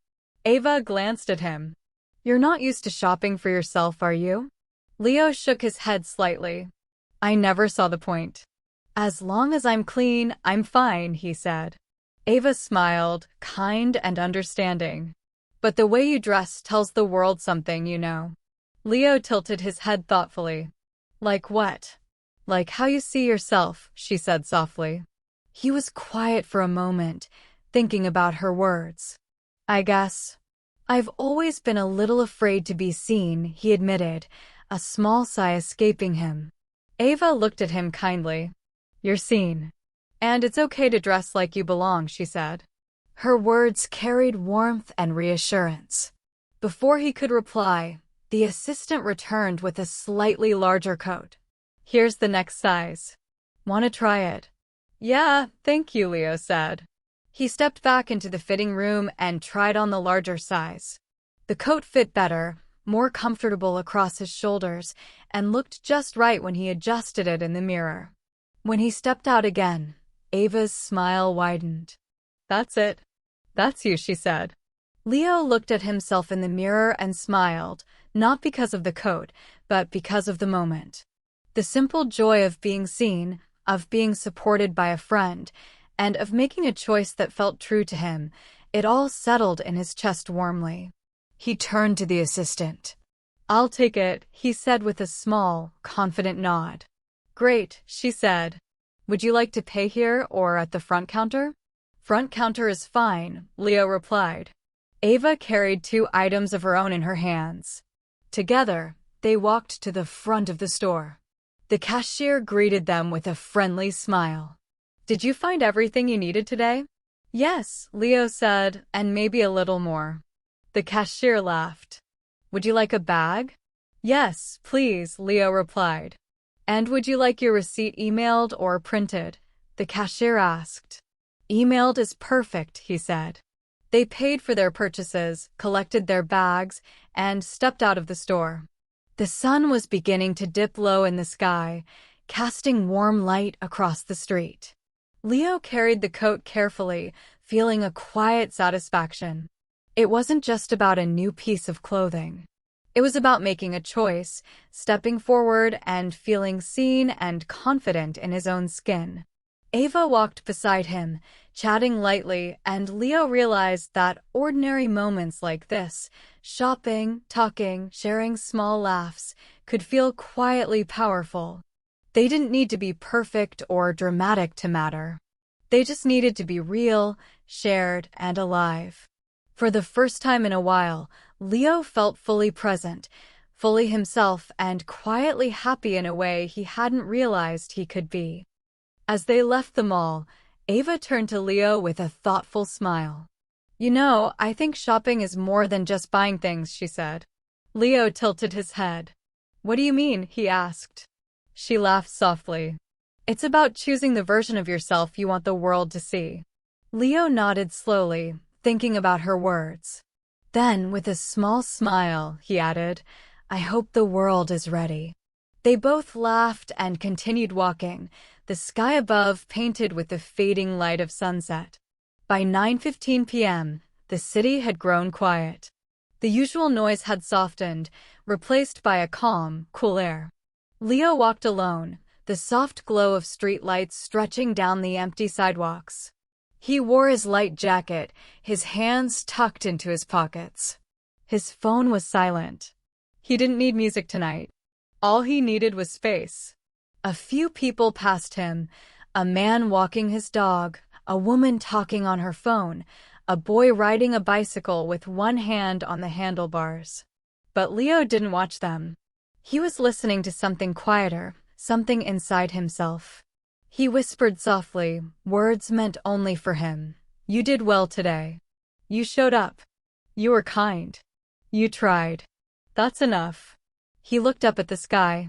Ava glanced at him. "You're not used to shopping for yourself, are you?" Leo shook his head slightly. "I never saw the point. As long as I'm clean, I'm fine," he said. Ava smiled, kind and understanding. "But the way you dress tells the world something, you know." Leo tilted his head thoughtfully. "Like what?" Like how you see yourself, she said softly. He was quiet for a moment, thinking about her words. I guess. I've always been a little afraid to be seen, he admitted, a small sigh escaping him. Ava looked at him kindly. You're seen. And it's okay to dress like you belong, she said. Her words carried warmth and reassurance. Before he could reply, the assistant returned with a slightly larger coat. Here's the next size. Want to try it? Yeah, thank you, Leo said. He stepped back into the fitting room and tried on the larger size. The coat fit better, more comfortable across his shoulders, and looked just right when he adjusted it in the mirror. When he stepped out again, Ava's smile widened. That's it. That's you, she said. Leo looked at himself in the mirror and smiled, not because of the coat, but because of the moment. The simple joy of being seen, of being supported by a friend, and of making a choice that felt true to him, it all settled in his chest warmly. He turned to the assistant. I'll take it, he said with a small, confident nod. Great, she said. Would you like to pay here or at the front counter? Front counter is fine, Leo replied. Ava carried 2 items of her own in her hands. Together, they walked to the front of the store. The cashier greeted them with a friendly smile. Did you find everything you needed today? Yes, Leo said, and maybe a little more. The cashier laughed. Would you like a bag? Yes, please, Leo replied. And would you like your receipt emailed or printed? The cashier asked. Emailed is perfect, he said. They paid for their purchases, collected their bags, and stepped out of the store. The sun was beginning to dip low in the sky, casting warm light across the street. Leo carried the coat carefully, feeling a quiet satisfaction. It wasn't just about a new piece of clothing. It was about making a choice, stepping forward and feeling seen and confident in his own skin. Ava walked beside him, chatting lightly, and Leo realized that ordinary moments like this, shopping, talking, sharing small laughs, could feel quietly powerful. They didn't need to be perfect or dramatic to matter. They just needed to be real, shared, and alive. For the first time in a while, Leo felt fully present, fully himself, and quietly happy in a way he hadn't realized he could be. As they left the mall, Ava turned to Leo with a thoughtful smile. You know, I think shopping is more than just buying things, she said. Leo tilted his head. What do you mean? He asked. She laughed softly. It's about choosing the version of yourself you want the world to see. Leo nodded slowly, thinking about her words. Then, with a small smile, he added, I hope the world is ready. They both laughed and continued walking, the sky above painted with the fading light of sunset. By 9:15 p.m., the city had grown quiet. The usual noise had softened, replaced by a calm, cool air. Leo walked alone, the soft glow of street lights stretching down the empty sidewalks. He wore his light jacket, his hands tucked into his pockets. His phone was silent. He didn't need music tonight. All he needed was space. A few people passed him, a man walking his dog, a woman talking on her phone, a boy riding a bicycle with one hand on the handlebars. But Leo didn't watch them. He was listening to something quieter, something inside himself. He whispered softly, words meant only for him. You did well today. You showed up. You were kind. You tried. That's enough. He looked up at the sky.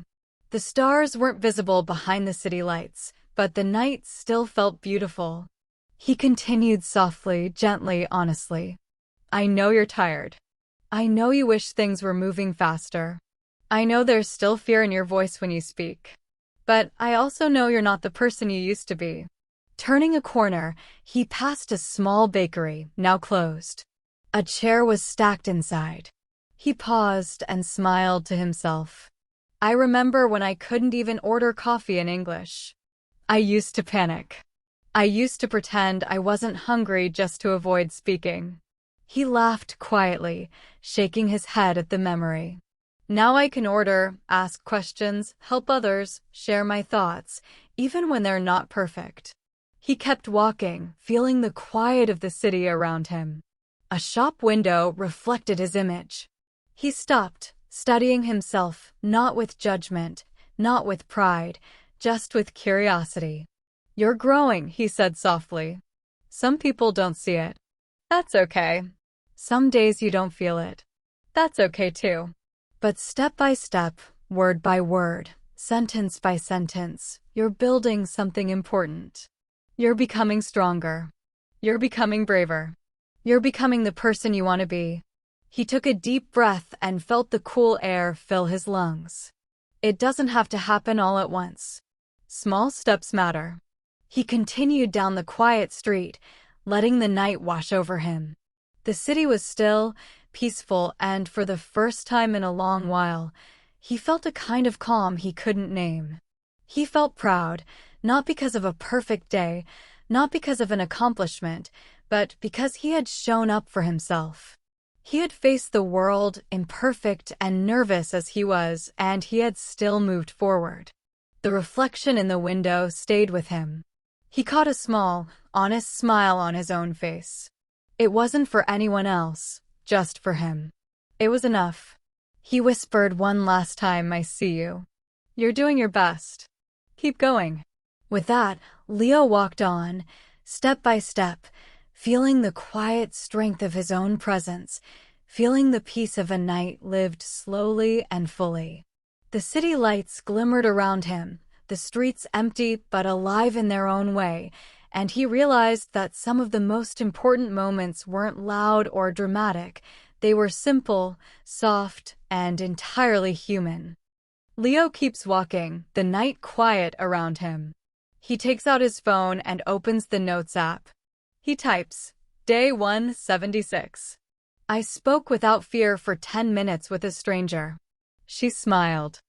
The stars weren't visible behind the city lights, but the night still felt beautiful. He continued softly, gently, honestly. I know you're tired. I know you wish things were moving faster. I know there's still fear in your voice when you speak. But I also know you're not the person you used to be. Turning a corner, he passed a small bakery, now closed. A chair was stacked inside. He paused and smiled to himself. I remember when I couldn't even order coffee in English. I used to panic. I used to pretend I wasn't hungry just to avoid speaking. He laughed quietly, shaking his head at the memory. Now I can order, ask questions, help others, share my thoughts, even when they're not perfect. He kept walking, feeling the quiet of the city around him. A shop window reflected his image. He stopped, studying himself, not with judgment, not with pride, just with curiosity. "You're growing," he said softly. "Some people don't see it. That's okay. Some days you don't feel it. That's okay too. But step by step, word by word, sentence by sentence, you're building something important. You're becoming stronger. You're becoming braver. You're becoming the person you want to be." He took a deep breath and felt the cool air fill his lungs. It doesn't have to happen all at once. Small steps matter. He continued down the quiet street, letting the night wash over him. The city was still, peaceful, and for the first time in a long while, he felt a kind of calm he couldn't name. He felt proud, not because of a perfect day, not because of an accomplishment, but because he had shown up for himself. He had faced the world, imperfect and nervous as he was, and he had still moved forward. The reflection in the window stayed with him. He caught a small, honest smile on his own face. It wasn't for anyone else, just for him. It was enough. He whispered one last time, "I see you. You're doing your best. Keep going." With that, Leo walked on, step by step, feeling the quiet strength of his own presence, feeling the peace of a night lived slowly and fully. The city lights glimmered around him, the streets empty but alive in their own way, and he realized that some of the most important moments weren't loud or dramatic. They were simple, soft, and entirely human. Leo keeps walking, the night quiet around him. He takes out his phone and opens the Notes app. He types, "Day 176. I spoke without fear for 10 minutes with a stranger. She smiled.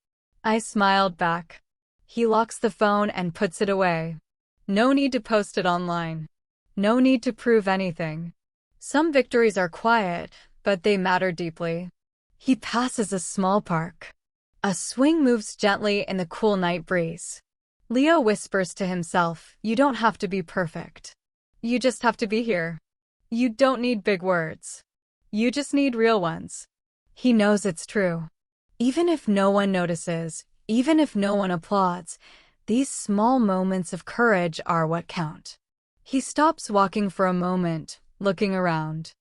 I smiled back." He locks the phone and puts it away. No need to post it online. No need to prove anything. Some victories are quiet, but they matter deeply. He passes a small park. A swing moves gently in the cool night breeze. Leo whispers to himself, "You don't have to be perfect. You just have to be here. You don't need big words. You just need real ones." He knows it's true. Even if no one notices, even if no one applauds, these small moments of courage are what count. He stops walking for a moment, looking around.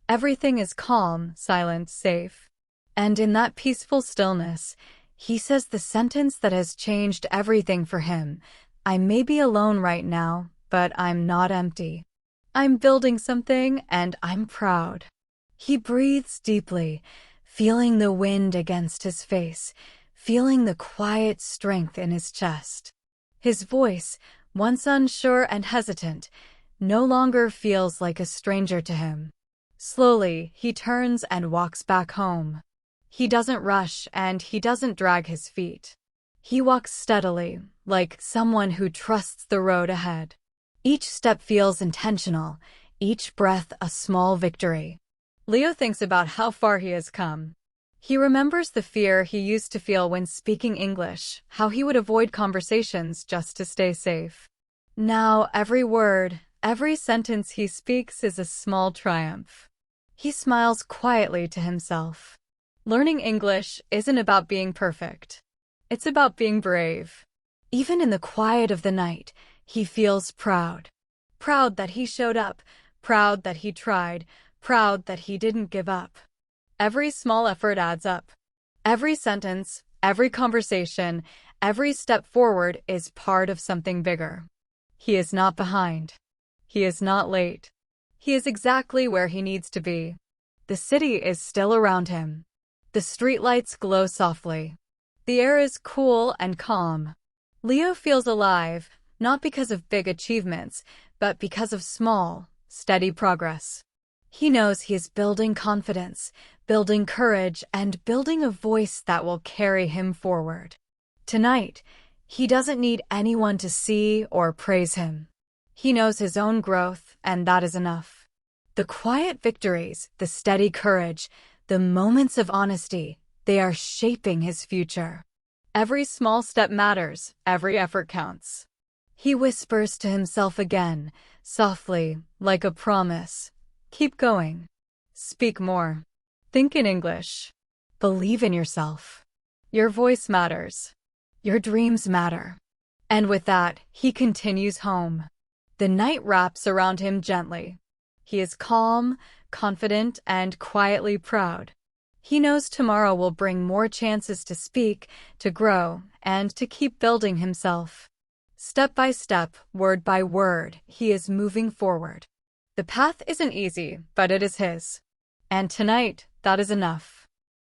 Everything is calm, silent, safe. And in that peaceful stillness, he says the sentence that has changed everything for him. "I may be alone right now, but I'm not empty. I'm building something, and I'm proud." He breathes deeply, feeling the wind against his face, feeling the quiet strength in his chest. His voice, once unsure and hesitant, no longer feels like a stranger to him. Slowly, he turns and walks back home. He doesn't rush and he doesn't drag his feet. He walks steadily, like someone who trusts the road ahead. Each step feels intentional, each breath a small victory. Leo thinks about how far he has come. He remembers the fear he used to feel when speaking English, how he would avoid conversations just to stay safe. Now, every word, every sentence he speaks is a small triumph. He smiles quietly to himself. Learning English isn't about being perfect. It's about being brave. Even in the quiet of the night, he feels proud. Proud that he showed up, proud that he tried, proud that he didn't give up. Every small effort adds up. Every sentence, every conversation, every step forward is part of something bigger. He is not behind. He is not late. He is exactly where he needs to be. The city is still around him. The streetlights glow softly. The air is cool and calm. Leo feels alive, not because of big achievements, but because of small, steady progress. He knows he is building confidence, building courage, and building a voice that will carry him forward. Tonight, he doesn't need anyone to see or praise him. He knows his own growth, and that is enough. The quiet victories, the steady courage, the moments of honesty, They are shaping his future. Every small step matters, every effort counts. He whispers to himself again, softly, like a promise. Keep going. Speak more. Think in English. Believe in yourself. Your voice matters. Your dreams matter. And with that, he continues home. The night wraps around him gently. He is calm, confident, and quietly proud. He knows tomorrow will bring more chances to speak, to grow, and to keep building himself. Step by step, word by word, he is moving forward. The path isn't easy, but it is his. And tonight, that is enough.